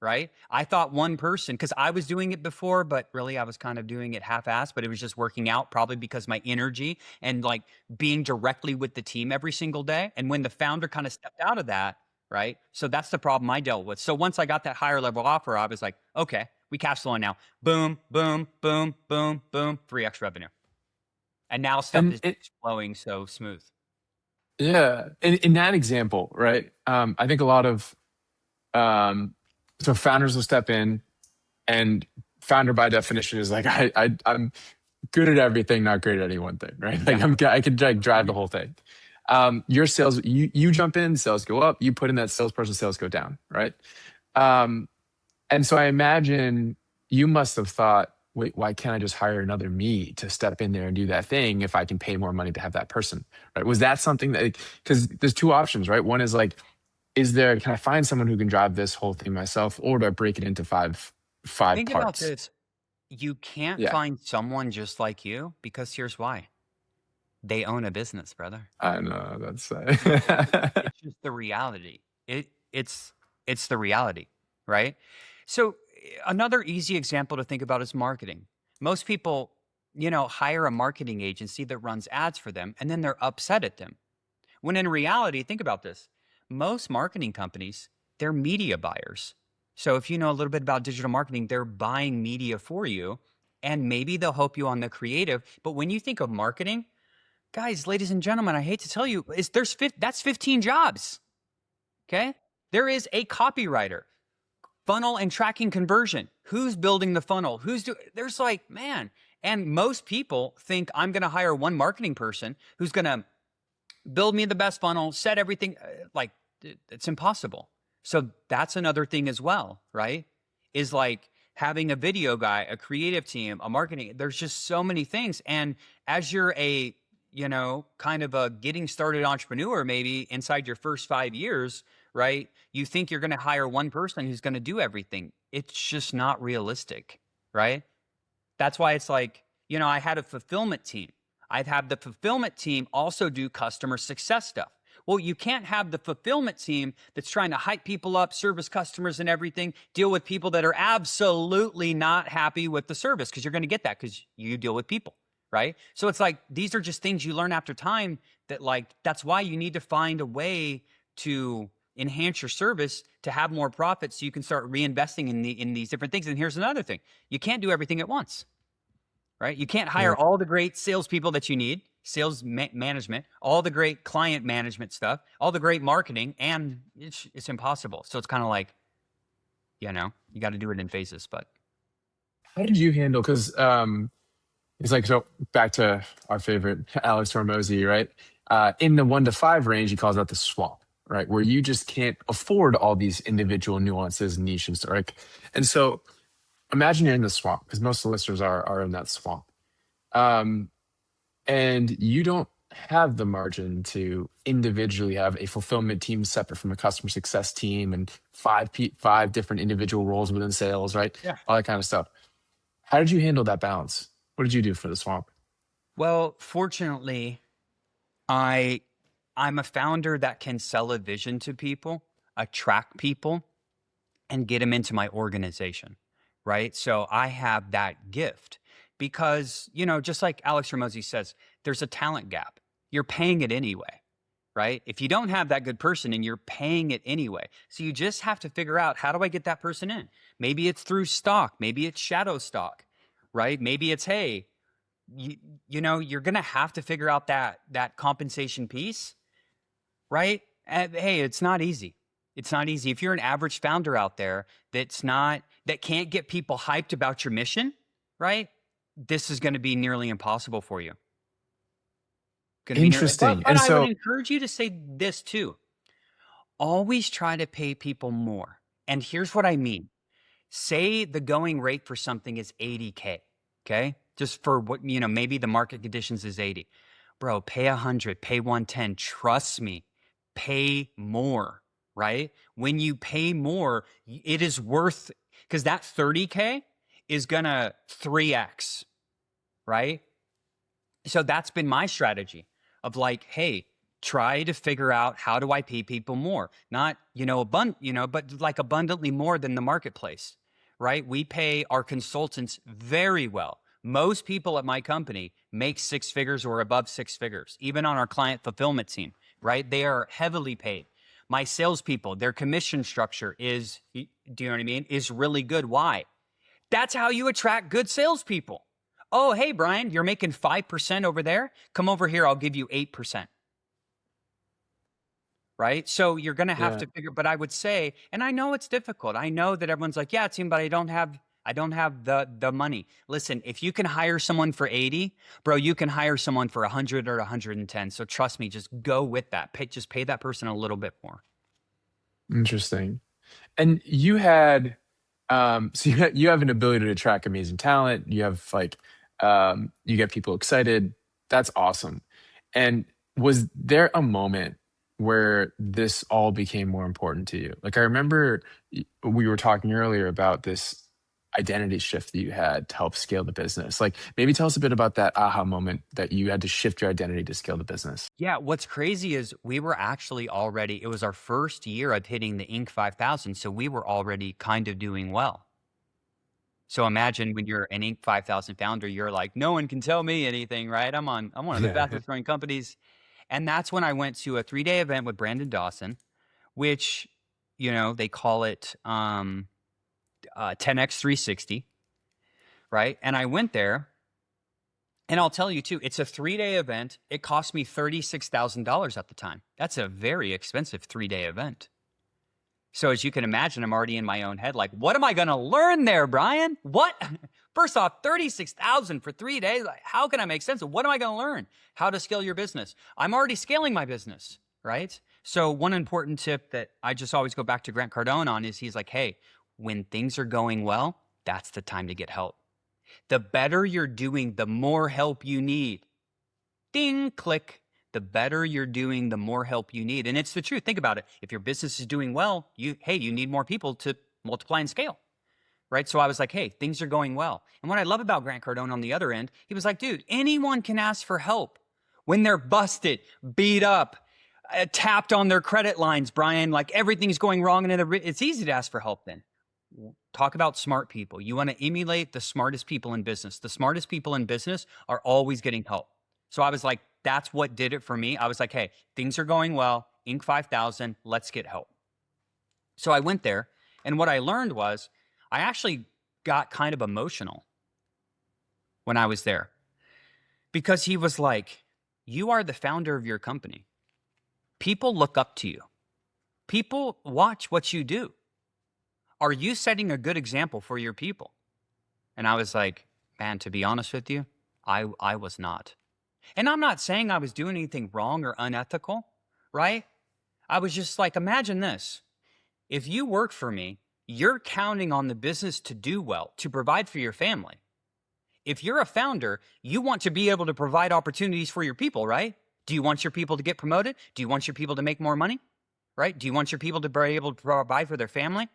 right? I thought one person, because I was doing it before, but really I was kind of doing it half-assed, but it was just working out probably because my energy and like being directly with the team every single day. And when the founder kind of stepped out of that, right? So that's the problem I dealt with. So once I got that higher level offer, I was like, okay, we cash flowing now. Boom, boom, boom, boom, boom, 3x revenue. And now stuff And is flowing so smooth. yeah, in that example, right? I think a lot of um, so founders will step in, and founder by definition is like I'm good at everything, not great at any one thing, right? Like Yeah. I can like drive the whole thing. Your sales, you jump in, sales go up. You put in that salesperson, sales go down, right? Um, and so I imagine you must have thought, wait, why can't I just hire another me to step in there and do that thing if I can pay more money to have that person, right? Was that something that, because there's two options, right? One is like, can I find someone who can drive this whole thing myself, or do I break it into five Think about parts? this. You can't Yeah, find someone just like you because here's why. They own a business, brother. I know that's It's just the reality. It's the reality, right? So another easy example to think about is marketing. Most people, hire a marketing agency that runs ads for them and then they're upset at them. When in reality, think about this. Most marketing companies, they're media buyers. So if you know a little bit about digital marketing, they're buying media for you and maybe they'll help you on the creative. But when you think of marketing, guys, ladies and gentlemen, I hate to tell you, that's 15 jobs. Okay. There is a copywriter, funnel and tracking conversion. Who's building the funnel? There's like, man. And most people think I'm going to hire one marketing person who's going to build me the best funnel, set everything like it's impossible. So that's another thing as well, right? Is like having a video guy, a creative team, a marketing. There's just so many things. And as you're kind of a getting started entrepreneur, maybe inside your first 5 years, right? You think you're going to hire one person who's going to do everything. It's just not realistic, right? That's why it's like, I had a fulfillment team. I'd have the fulfillment team also do customer success stuff. Well, you can't have the fulfillment team that's trying to hype people up, service customers and everything, deal with people that are absolutely not happy with the service because you're going to get that because you deal with people, right? So it's like these are just things you learn after time that that's why you need to find a way to enhance your service to have more profits so you can start reinvesting in these different things. And here's another thing. You can't do everything at once, right? You can't hire yeah. all the great salespeople that you need, management, all the great client management stuff, all the great marketing, and it's impossible. So it's kind of like, you got to do it in phases. But How did you handle? Because it's like, so back to our favorite Alex Hormozy, right? In the 1 to 5 range, he calls out the swamp, right? Where you just can't afford all these individual nuances, niches, right? And so imagine you're in the swamp, because most of the listeners are in that swamp. Um, and you don't have the margin to individually have a fulfillment team separate from a customer success team and five different individual roles within sales, right? yeah. All that kind of stuff. How did you handle that balance? What did you do for the swamp? Well, fortunately, I I'm a founder that can sell a vision to people, attract people, and get them into my organization, right? So I have that gift because, just like Alex Ramosi says, there's a talent gap. You're paying it anyway, right? If you don't have that good person and you're paying it anyway. So you just have to figure out, how do I get that person in? Maybe it's through stock, maybe it's shadow stock, right? Maybe it's, hey, you're going to have to figure out that compensation piece, right? And hey, it's not easy. It's not easy. If you're an average founder out there that can't get people hyped about your mission, right? This is going to be nearly impossible for you. Going to be nearly, Interesting. but And I would so, encourage you to say this too. Always try to pay people more. And here's what I mean. Say the going rate for something is 80K. Okay. Just for what, maybe the market conditions is 80. Bro, pay 100, pay 110. Trust me, pay more, right? When you pay more, it is worth, because that 30K is gonna 3X, right? So that's been my strategy of like, hey, try to figure out how do I pay people more? Not, but like abundantly more than the marketplace, right? We pay our consultants very well. Most people at my company make 6 figures or above 6 figures, even on our client fulfillment team, right? They are heavily paid. My salespeople, their commission structure is, do you know what I mean? Is really good. Why? That's how you attract good salespeople. Oh, hey, Brian, you're making 5% over there. Come over here. I'll give you 8%. Right. So you're going to have yeah, to figure, but I would say, and I know it's difficult. I know that everyone's like, yeah, team, but I don't have the money. Listen, if you can hire someone for 80, bro, you can hire someone for 100 or 110. So trust me, just go with that. Just pay that person a little bit more. interesting. And you had, so you have an ability to attract amazing talent. You have like, you get people excited. That's awesome. And was there a moment where this all became more important to you? Like I remember we were talking earlier about this. identity shift that you had to help scale the business? Like, maybe tell us a bit about that aha moment that you had to shift your identity to scale the business. Yeah, what's crazy is we were actually already, it was our first year of hitting the Inc. 5000, so we were already kind of doing well. So imagine when you're an Inc. 5000 founder, you're like, no one can tell me anything, right? I'm one of the Yeah. fastest growing companies. And that's when I went to a 3-day event with Brandon Dawson, which, they call it 10x 360, right? And I went there, and I'll tell you too, it's a 3-day event. It cost me $36,000 at the time. That's a very expensive 3-day event. So as you can imagine, I'm already in my own head, like, what am I going to learn there, Brian? What? First off, 36,000 for 3 days. Like, how can I make sense of what am I going to learn? How to scale your business. I'm already scaling my business, right? So one important tip that I just always go back to Grant Cardone on is he's like, hey, when things are going well, that's the time to get help. The better you're doing, the more help you need. Ding, click. The better you're doing, the more help you need. And it's the truth. Think about it. If your business is doing well, you need more people to multiply and scale, right? So I was like, hey, things are going well. And what I love about Grant Cardone on the other end, he was like, dude, anyone can ask for help when they're busted, beat up, tapped on their credit lines, Brian, like everything's going wrong. And it's easy to ask for help then. Talk about smart people. You want to emulate the smartest people in business. The smartest people in business are always getting help. So I was like, that's what did it for me. I was like, hey, things are going well. Inc. 5000, let's get help. So I went there, and what I learned was I actually got kind of emotional when I was there because he was like, you are the founder of your company. People look up to you. People watch what you do. Are you setting a good example for your people? And I was like, man, to be honest with you, I was not. And I'm not saying I was doing anything wrong or unethical, right? I was just like, imagine this. If you work for me, you're counting on the business to do well, to provide for your family. If you're a founder, you want to be able to provide opportunities for your people, right? Do you want your people to get promoted? Do you want your people to make more money, right? Do you want your people to be able to provide for their family?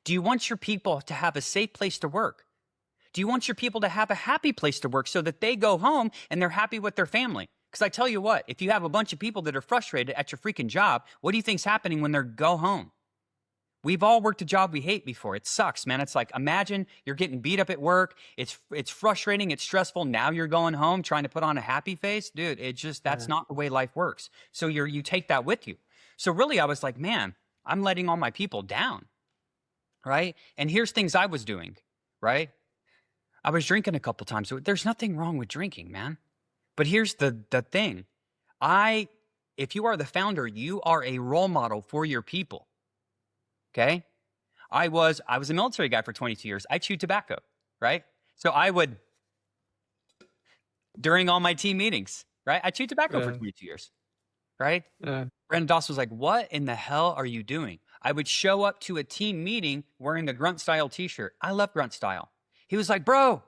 Do you want your people to have a safe place to work? Do you want your people to have a happy place to work so that they go home and they're happy with their family? Because I tell you what, if you have a bunch of people that are frustrated at your freaking job, what do you think's happening when they go home? We've all worked a job we hate before. It sucks, man. It's like, imagine you're getting beat up at work. It's frustrating. It's stressful. Now you're going home trying to put on a happy face. Dude, that's Yeah. not the way life works. So you take that with you. So really I was like, man, I'm letting all my people down, right? And here's things I was doing, right? I was drinking a couple times. There's nothing wrong with drinking, man. But here's the thing. If you are the founder, you are a role model for your people. Okay? I was a military guy for 22 years. I chewed tobacco, right? So I would, during all my team meetings, right? I chewed tobacco for Yeah. 22 years, right? Yeah. Brandon Doss was like, what in the hell are you doing? I would show up to a team meeting wearing the Grunt Style t-shirt. I love Grunt Style. He was like, bro,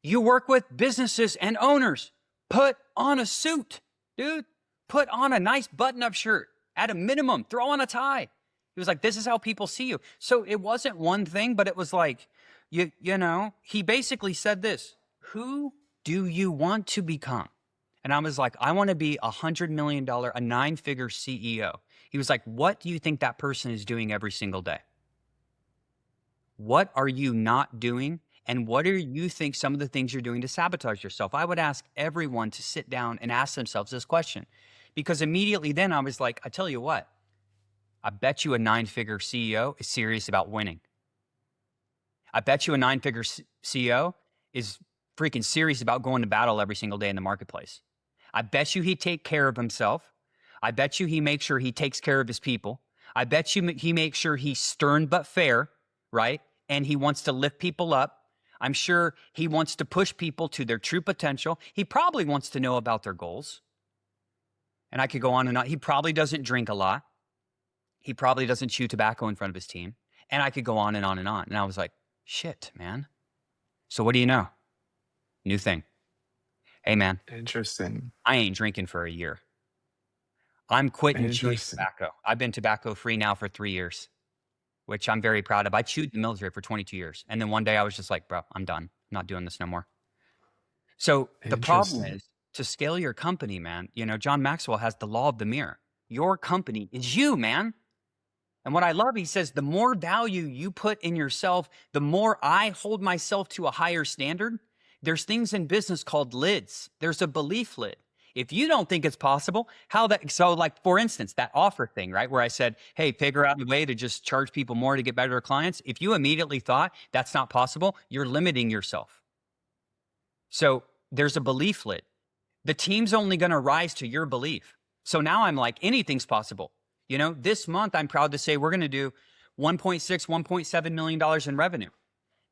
you work with businesses and owners. Put on a suit, dude. Put on a nice button-up shirt. At a minimum, throw on a tie. He was like, this is how people see you. So it wasn't one thing, but it was like, he basically said this, who do you want to become? And I was like, I want to be $100 million, a 9-figure CEO. He was like, what do you think that person is doing every single day? What are you not doing? And what do you think some of the things you're doing to sabotage yourself? I would ask everyone to sit down and ask themselves this question, because immediately then I was like, I tell you what, I bet you a 9-figure CEO is serious about winning. I bet you a 9-figure CEO is freaking serious about going to battle every single day in the marketplace. I bet you he take care of himself. I bet you he makes sure he takes care of his people. I bet you he makes sure he's stern but fair, right? And he wants to lift people up. I'm sure he wants to push people to their true potential. He probably wants to know about their goals. And I could go on and on. He probably doesn't drink a lot. He probably doesn't chew tobacco in front of his team. And I could go on and on and on. And I was like, shit, man. So what do you know? New thing. Hey, man, Interesting. I ain't drinking for a year. I'm quitting chewing Interesting. tobacco. I've been tobacco free now for 3 years. which I'm very proud of. I chewed the military for 22 years. And then one day I was just like, bro, I'm done. I'm not doing this no more. So the problem Interesting. is to scale your company, man. John Maxwell has the law of the mirror. Your company is you, man. And what I love, he says, the more value you put in yourself, the more I hold myself to a higher standard. There's things in business called lids. There's a belief lid. If you don't think it's possible, so like, for instance, that offer thing, right? Where I said, hey, figure out a way to just charge people more to get better clients. If you immediately thought that's not possible, you're limiting yourself. So there's a belief lid. The team's only going to rise to your belief. So now I'm like, anything's possible. This month, I'm proud to say we're going to do $1.6, $1.7 million in revenue.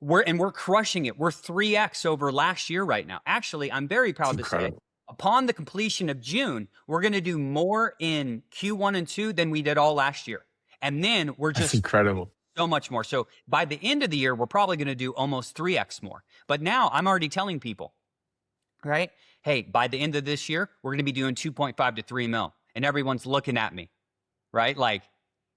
We're crushing it. We're 3X over last year right now. Actually, I'm very It's proud to say incredible. upon the completion of June, we're going to do more in Q1 and 2 than we did all last year. And then we're That's just incredible. so much more. So by the end of the year, we're probably going to do almost 3X more. But now I'm already telling people, right? Hey, by the end of this year, we're going to be doing 2.5 to 3 mil. And everyone's looking at me, right? Like,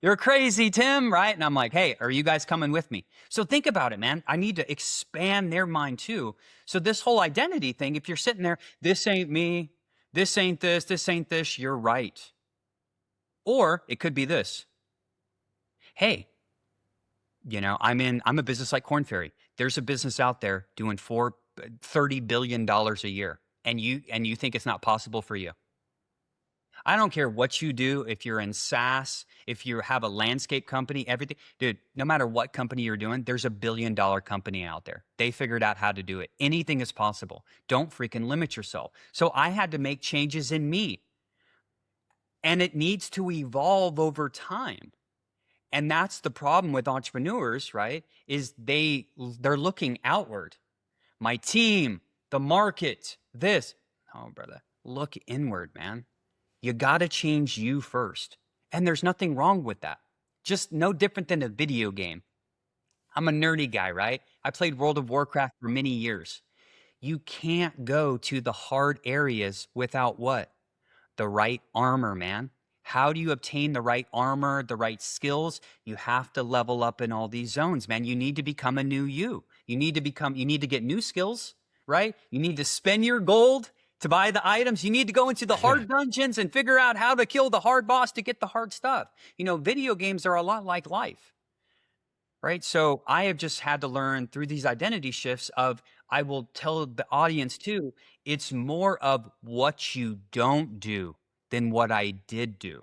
you're crazy, Tim, right? And I'm like, hey, are you guys coming with me? So think about it, man. I need to expand their mind too. So this whole identity thing, if you're sitting there, this ain't me, this ain't this, you're right. Or it could be this. Hey, I'm a business like Corn Ferry. There's a business out there doing $30 billion a year. And you think it's not possible for you. I don't care what you do, if you're in SaaS, if you have a landscape company, everything. Dude, no matter what company you're doing, there's $1 billion company out there. They figured out how to do it. Anything is possible. Don't freaking limit yourself. So I had to make changes in me. And it needs to evolve over time. And that's the problem with entrepreneurs, right? Is they're looking outward. My team, the market, this. Oh, brother, look inward, man. You got to change you first. And there's nothing wrong with that. Just no different than a video game. I'm a nerdy guy, right? I played World of Warcraft for many years. You can't go to the hard areas without what? The right armor, man. How do you obtain the right armor, the right skills? You have to level up in all these zones, man. You need to become a new you. You need to get new skills, right? You need to spend your gold to buy the items. You need to go into the hard dungeons and figure out how to kill the hard boss to get the hard stuff. Video games are a lot like life, right? So I have just had to learn through these identity shifts I will tell the audience too, it's more of what you don't do than what I did do.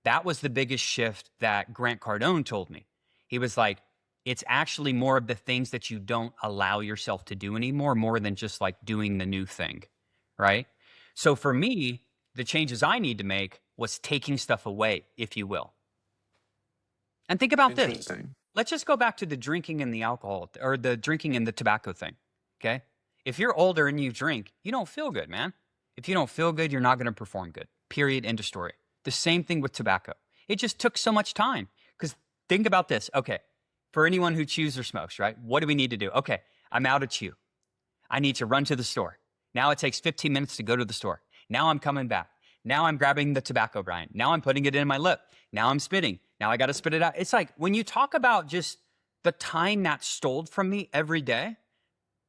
That was the biggest shift that Grant Cardone told me. He was like, it's actually more of the things that you don't allow yourself to do anymore, more than just like doing the new thing, right? So for me, the changes I need to make was taking stuff away, if you will. And think about this. Interesting. Let's just go back to the drinking and the alcohol, or the drinking and the tobacco thing, okay? If you're older and you drink, you don't feel good, man. If you don't feel good, you're not going to perform good. Period. End of story. The same thing with tobacco. It just took so much time. Because think about this. Okay, for anyone who chews or smokes, right? What do we need to do? Okay, I'm out of chew. I need to run to the store. Now it takes 15 minutes to go to the store. Now I'm coming back. Now I'm grabbing the tobacco, Brian. Now I'm putting it in my lip. Now I'm spitting. Now I got to spit it out. It's like when you talk about just the time that stole from me every day,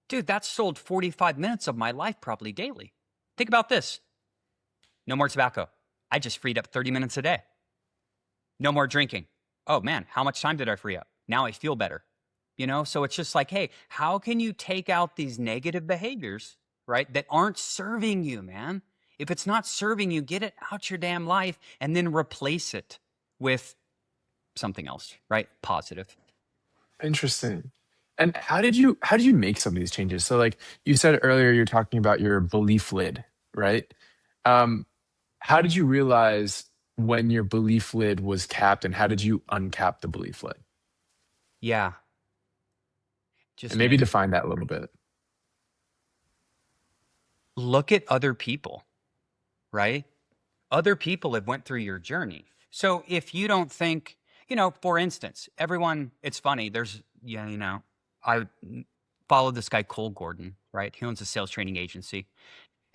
dude, that sold 45 minutes of my life probably daily. Think about this. No more tobacco. I just freed up 30 minutes a day. No more drinking. Oh man, how much time did I free up? Now I feel better. So it's just like, hey, how can you take out these negative behaviors, right, that aren't serving you, man? If it's not serving you, get it out your damn life and then replace it with something else, right? Positive. Interesting. And how did you make some of these changes? So like you said earlier, you're talking about your belief lid, right? Um, how did you realize when your belief lid was capped and how did you uncap the belief lid? Yeah, And just maybe make define that a little bit. look at other people, right? Other people have went through your journey. So if you don't think, for instance, everyone, it's funny, I follow this guy, Cole Gordon, right? He owns a sales training agency.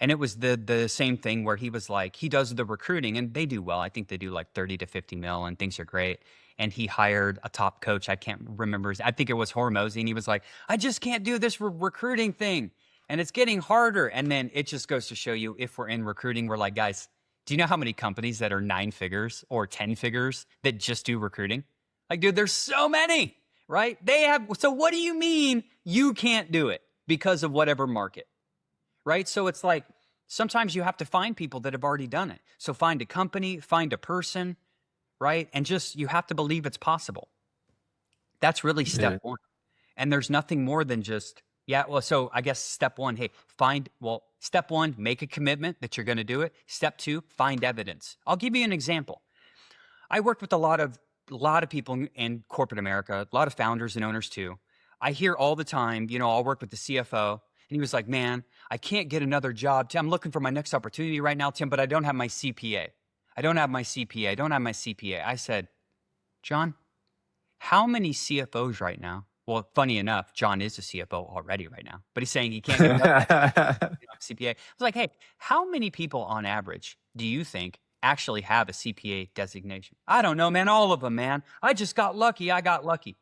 And it was the same thing where he was like, he does the recruiting and they do well. I think they do like 30 to 50 mil and things are great. And he hired a top coach. I can't remember. I think it was Hormozy. And he was like, I just can't do this recruiting thing. And it's getting harder. And then it just goes to show you, if we're in recruiting, we're like, guys, do you know how many companies that are 9 figures or 10 figures that just do recruiting? Like, dude, there's so many, right? They have. So what do you mean you can't do it because of whatever market? Right? So it's like sometimes you have to find people that have already done it. So find a company, find a person, right? And just you have to believe it's possible. That's really step Yeah. one. And there's nothing more than just, yeah, well, so I guess step one, hey, step one, make a commitment that you're going to do it. Step two, find evidence. I'll give you an example. I worked with a lot of people in corporate America, a lot of founders and owners too. I hear all the time, I'll work with the CFO, and he was like, "Man, I can't get another job. Tim, I'm looking for my next opportunity right now, Tim, but I don't have my CPA. I don't have my CPA. I don't have my CPA." I said, "John, how many CFOs right now?" Well, funny enough, John is a CFO already right now, but he's saying he can't get another CPA. I was like, "Hey, how many people on average do you think actually have a CPA designation?" "I don't know, man. All of them, man. I just got lucky. I got lucky."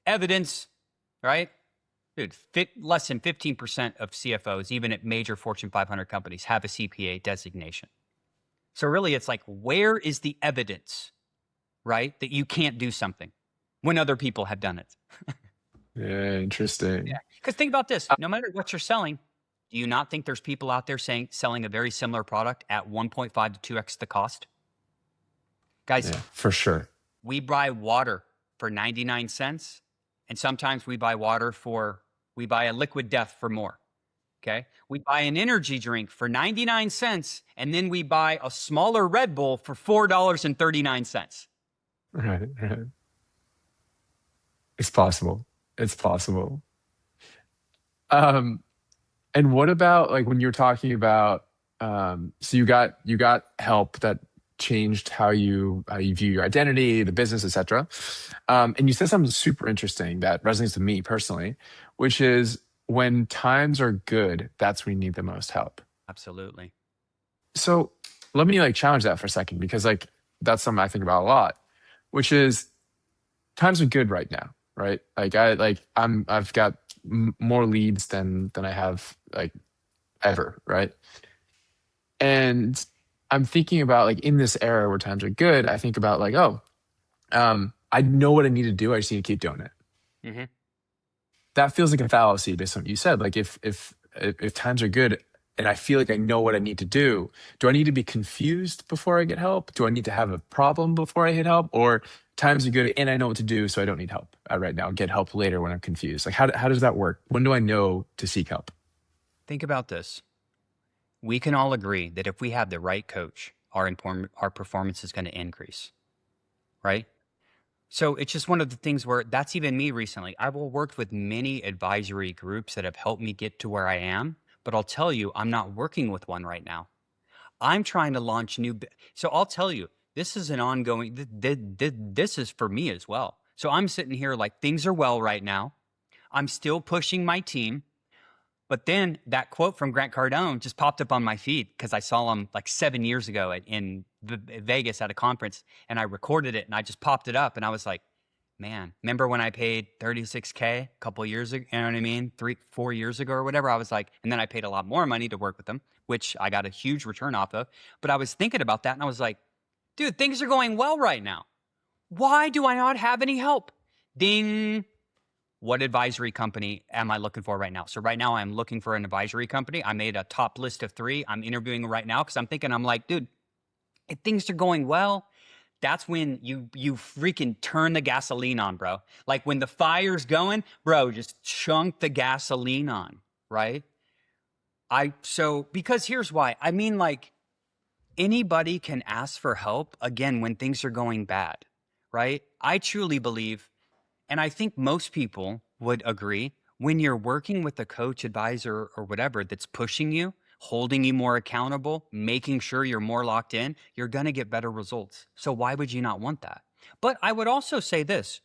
Evidence, right? Dude, less than 15% of CFOs, even at major Fortune 500 companies, have a CPA designation. So really, it's like, where is the evidence, right, that you can't do something when other people have done it? Yeah, interesting. Yeah. Because think about this. No matter what you're selling, do you not think there's people out there selling a very similar product at 1.5 to 2x the cost? Guys, Yeah, for sure. we buy water for 99 cents, and sometimes we buy a liquid death for more. Okay. We buy an energy drink for 99 cents, and then we buy a smaller Red Bull for $4.39. Right, right. It's possible. It's possible. Um, and what about like when you're talking about so you got help that changed how you view your identity, the business, etc. And you said something super interesting that resonates with me personally, which is when times are good, that's when you need the most help. Absolutely. So let me like challenge that for a second because like that's something I think about a lot, which is times are good right now, right? I've got more leads than I have like ever, right? And I'm thinking about like in this era where times are good, I think about like, oh, I know what I need to do. I just need to keep doing it. Mm-hmm. That feels like a fallacy based on what you said. Like if times are good and I feel like I know what I need to do I need to be confused before I get help? Do I need to have a problem before I hit help? Or times are good and I know what to do, so I don't need help right now. Get help later when I'm confused. Like how does that work? When do I know to seek help? Think about this. We can all agree that if we have the right coach, our performance is going to increase, right? So it's just one of the things where that's even me recently. I've worked with many advisory groups that have helped me get to where I am, but I'll tell you, I'm not working with one right now. I'm trying to launch so I'll tell you, this is an ongoing, this is for me as well. So I'm sitting here like things are well right now. I'm still pushing my team. But then that quote from Grant Cardone just popped up on my feed because I saw him like 7 years ago in Vegas at a conference, and I recorded it and I just popped it up and I was like, man, remember when I paid 36K a couple of years ago? You know what I mean? 4 years ago or whatever. I was like, and then I paid a lot more money to work with them, which I got a huge return off of. But I was thinking about that and I was like, dude, things are going well right now. Why do I not have any help? Ding. What advisory company am I looking for right now? So right now I'm looking for an advisory company. I made a top list of 3. I'm interviewing right now because I'm like, dude, if things are going well, that's when you freaking turn the gasoline on, bro. Like when the fire's going, bro, just chunk the gasoline on, right? Because here's why. I mean, like anybody can ask for help again when things are going bad, right? I truly believe, and I think most people would agree, when you're working with a coach, advisor, or whatever that's pushing you, holding you more accountable, making sure you're more locked in, you're going to get better results. So why would you not want that? But I would also say this.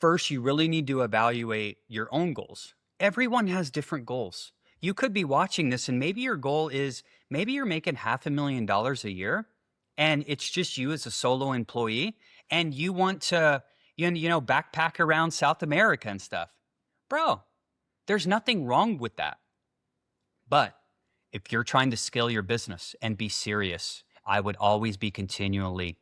First, you really need to evaluate your own goals. Everyone has different goals. You could be watching this and maybe your goal is maybe you're making $500,000 a year and it's just you as a solo employee and you want to, backpack around South America and stuff. Bro, there's nothing wrong with that. But if you're trying to scale your business and be serious, I would always be continually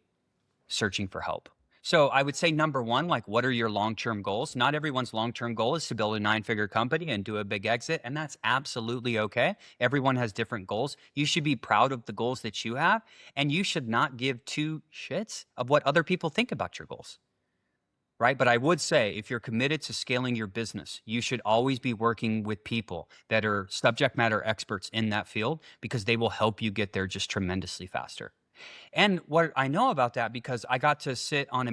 searching for help. So I would say number one, like, what are your long-term goals? Not everyone's long-term goal is to build a 9-figure company and do a big exit, and that's absolutely okay. Everyone has different goals. You should be proud of the goals that you have, and you should not give two shits of what other people think about your goals. Right? But I would say if you're committed to scaling your business, you should always be working with people that are subject matter experts in that field because they will help you get there just tremendously faster. And what I know about that, because I got to sit on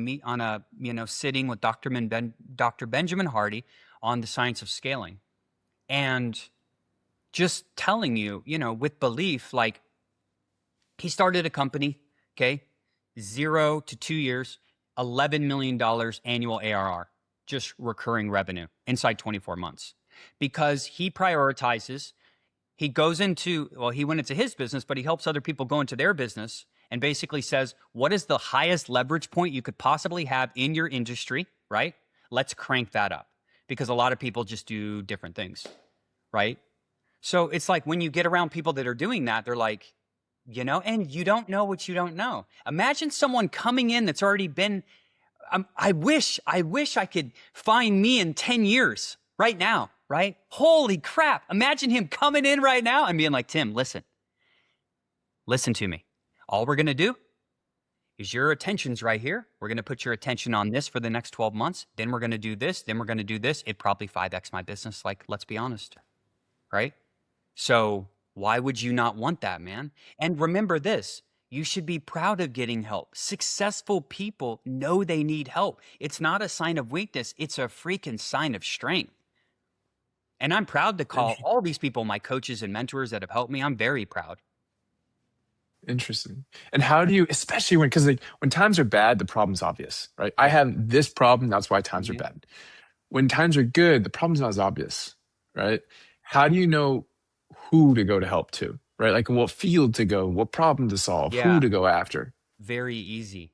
sitting with Dr. Benjamin Hardy on the science of scaling, and just telling you, with belief, like, he started a company, okay, 0 to 2 years, $11 million annual ARR, just recurring revenue inside 24 months, because he prioritizes. He went into his business, but he helps other people go into their business and basically says, what is the highest leverage point you could possibly have in your industry, right? Let's crank that up, because a lot of people just do different things, right? So it's like when you get around people that are doing that, they're like, and you don't know what you don't know. Imagine someone coming in that's already been, I wish I could find me in 10 years right now, right? Holy crap. Imagine him coming in right now and being like, Tim, listen to me. All we're going to do is your attention's right here. We're going to put your attention on this for the next 12 months. Then we're going to do this. Then we're going to do this. It probably 5X my business. Like, let's be honest, right? So why would you not want that, man? And remember this, you should be proud of getting help. Successful people know they need help. It's not a sign of weakness. It's a freaking sign of strength. And I'm proud to call all these people my coaches and mentors that have helped me. I'm very proud. Interesting. And how do you, especially because like when times are bad, the problem's obvious, right? I have this problem, that's why times are bad. When times are good, the problem's not as obvious, right? How do you know who to go to help to, right? Like what field to go, what problem to solve, who to go after? Very easy.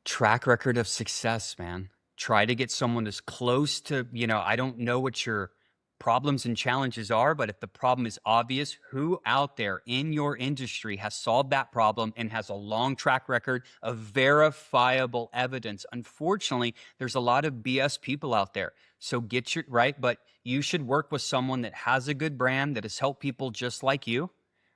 Track record of success, man. Try to get someone as close to, I don't know what your problems and challenges are, but if the problem is obvious, who out there in your industry has solved that problem and has a long track record of verifiable evidence? Unfortunately, there's a lot of BS people out there. So get your right, but you should work with someone that has a good brand, that has helped people just like you,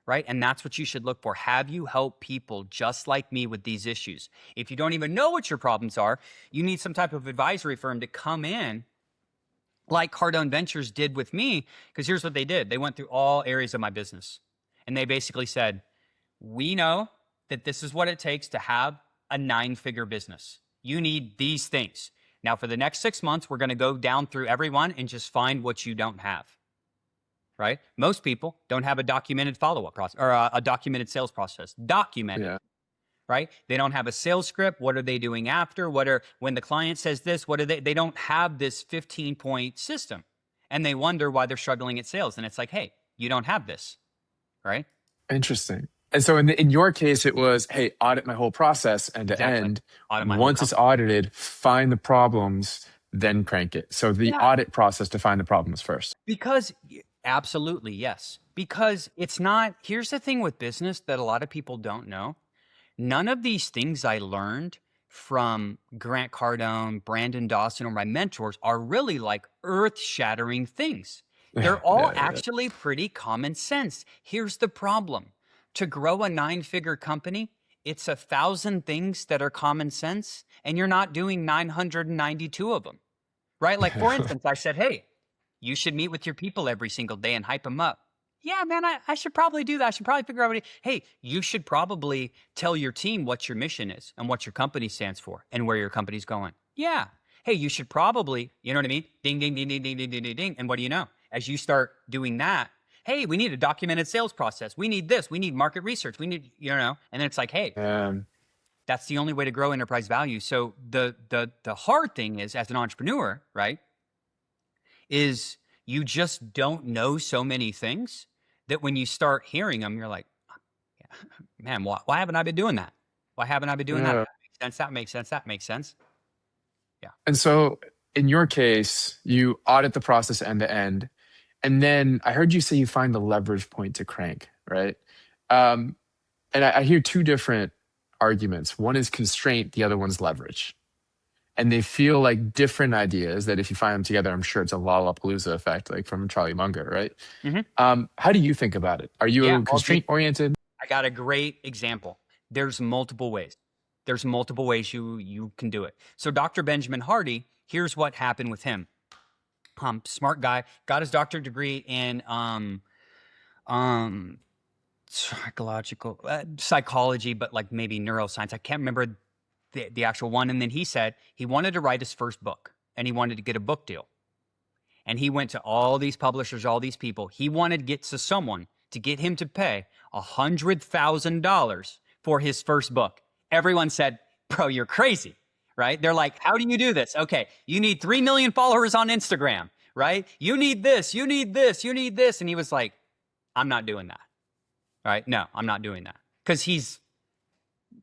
right? And that's what you should look for. Have you helped people just like me with these issues? If you don't even know what your problems are, you need some type of advisory firm to come in, like Cardone Ventures did with me, because here's what they did. They went through all areas of my business, and they basically said, we know that this is what it takes to have a 9-figure business. You need these things. Now, for the next 6 months, we're going to go down through everyone and just find what you don't have, right? Most people don't have a documented follow-up process or a documented sales process. Documented. Right? They don't have a sales script. What are they doing after? When the client says this, they don't have this 15-point system, and they wonder why they're struggling at sales. And it's like, hey, you don't have this, right? Interesting. And so in your case, it was, hey, audit my whole process end to end. Once it's audited, find the problems, then crank it. So the audit process to find the problems first. Because absolutely, yes. Because it's not, here's the thing with business that a lot of people don't know. None of these things I learned from Grant Cardone, Brandon Dawson, or my mentors are really like earth-shattering things. They're all actually pretty common sense. Here's the problem. To grow a 9-figure company, it's 1,000 things that are common sense, and you're not doing 992 of them, right? Like, for instance, I said, hey, you should meet with your people every single day and hype them up. Yeah, man, I should probably do that. I should probably figure out hey, you should probably tell your team what your mission is and what your company stands for and where your company's going. Yeah. Hey, you should probably, you know what I mean? Ding, ding, ding, ding, ding, ding, ding, ding, ding. And what do you know? As you start doing that, hey, we need a documented sales process. We need this. We need market research. We need, and then it's like, hey, that's the only way to grow enterprise value. So the hard thing is, as an entrepreneur, right, is You just don't know so many things that when you start hearing them, you're like, yeah, man, why haven't I been doing that? Why haven't I been doing that? Yeah. That makes sense. That makes sense. That makes sense. Yeah. And so in your case, you audit the process end to end. And then I heard you say you find the leverage point to crank, right? Um, and I hear two different arguments. One is constraint, the other one's leverage. And they feel like different ideas that if you find them together, I'm sure it's a Lollapalooza effect, like from Charlie Munger, right? Mm-hmm. How do you think about it? Are Yeah. you constraint oriented? I got a great example. There's multiple ways. There's multiple ways you can do it. So Dr. Benjamin Hardy, here's what happened with him. Smart guy, got his doctorate degree in um psychology, but like maybe neuroscience. I can't remember the actual one. And then he said he wanted to write his first book and he wanted to get a book deal. And he went to all these publishers, all these people. He wanted to get to someone to get him to pay $100,000 for his first book. Everyone said, bro, you're crazy, right? They're like, how do you do this? Okay, you need 3 million followers on Instagram, right? You need this, you need this, you need this. And he was like, I'm not doing that, right? No, I'm not doing that. Because he's,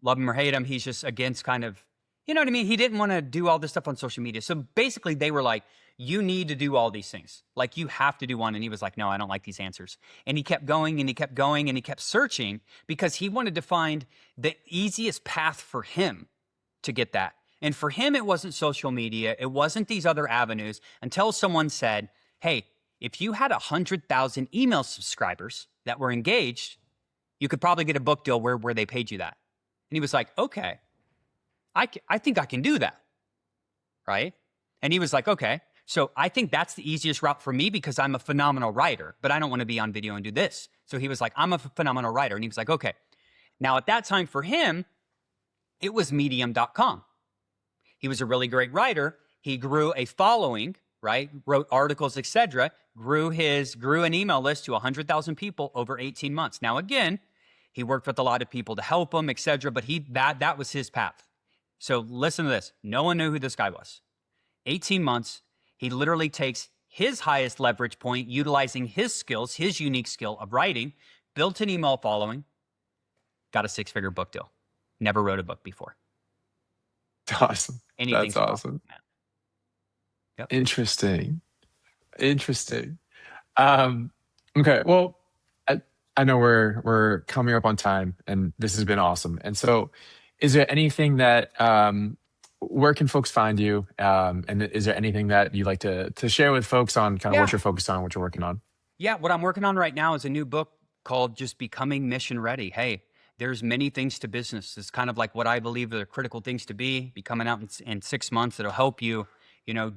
love him or hate him, he's just against kind of, you know what I mean? He didn't want to do all this stuff on social media. So basically they were like, you need to do all these things. Like you have to do one. And he was like, no, I don't like these answers. And he kept going and he kept going and he kept searching because he wanted to find the easiest path for him to get that. And for him, it wasn't social media. It wasn't these other avenues until someone said, hey, if you had 100,000 email subscribers that were engaged, you could probably get a book deal where they paid you that. And he was like, okay, I think I can do that, right? And he was like, okay. So I think that's the easiest route for me because I'm a phenomenal writer, but I don't want to be on video and do this. So he was like, I'm a phenomenal writer. And he was like, okay. Now at that time for him, it was medium.com. He was a really great writer. He grew a following, right? Wrote articles, etc. Grew an email list to 100,000 people over 18 months. Now again, he worked with a lot of people to help him, etc. But that was his path. So listen to this. No one knew who this guy was. 18 months. He literally takes his highest leverage point, utilizing his skills, his unique skill of writing, built an email following, got a 6-figure book deal. Never wrote a book before. Awesome. Anything's That's awesome. Yep. Interesting. Okay. Well, I know we're coming up on time and this has been awesome. And so is there anything that, where can folks find you? And is there anything that you'd like to share with folks on kind of what you're focused on, what you're working on? Yeah, what I'm working on right now is a new book called Just Becoming Mission Ready. Hey, there's many things to business. It's kind of like what I believe are the critical things to be coming out in 6 months. It'll help you,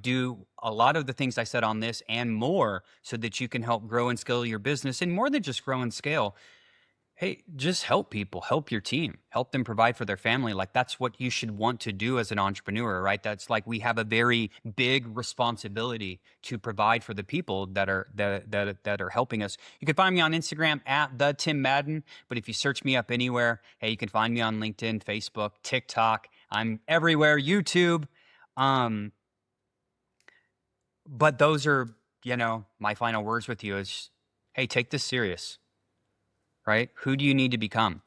do a lot of the things I said on this and more so that you can help grow and scale your business. And more than just grow and scale, hey, just help people, help your team, help them provide for their family. Like that's what you should want to do as an entrepreneur, right? That's like we have a very big responsibility to provide for the people that are helping us. You can find me on Instagram at the Tim Madden, but if you search me up anywhere, hey, you can find me on LinkedIn, Facebook, TikTok. I'm everywhere, YouTube. But those are, my final words with you is, hey, take this serious. Right? Who do you need to become?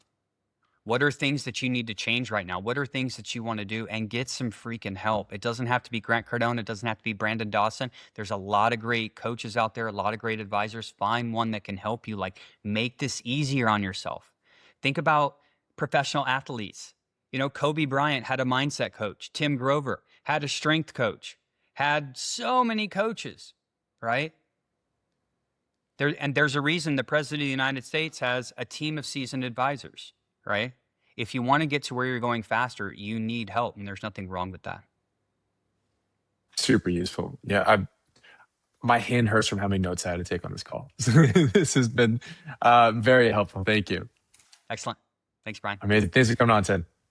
What are things that you need to change right now? What are things that you want to do? And get some freaking help. It doesn't have to be Grant Cardone. It doesn't have to be Brandon Dawson. There's a lot of great coaches out there, a lot of great advisors. Find one that can help you, like make this easier on yourself. Think about professional athletes. Kobe Bryant had a mindset coach. Tim Grover had a strength coach. Had so many coaches, right? There's a reason the president of the United States has a team of seasoned advisors, right? If you want to get to where you're going faster, you need help, and there's nothing wrong with that. Super useful. Yeah, my hand hurts from how many notes I had to take on this call. This has been very helpful. Thank you. Excellent. Thanks, Brian. Amazing. Thanks for coming on, Ted.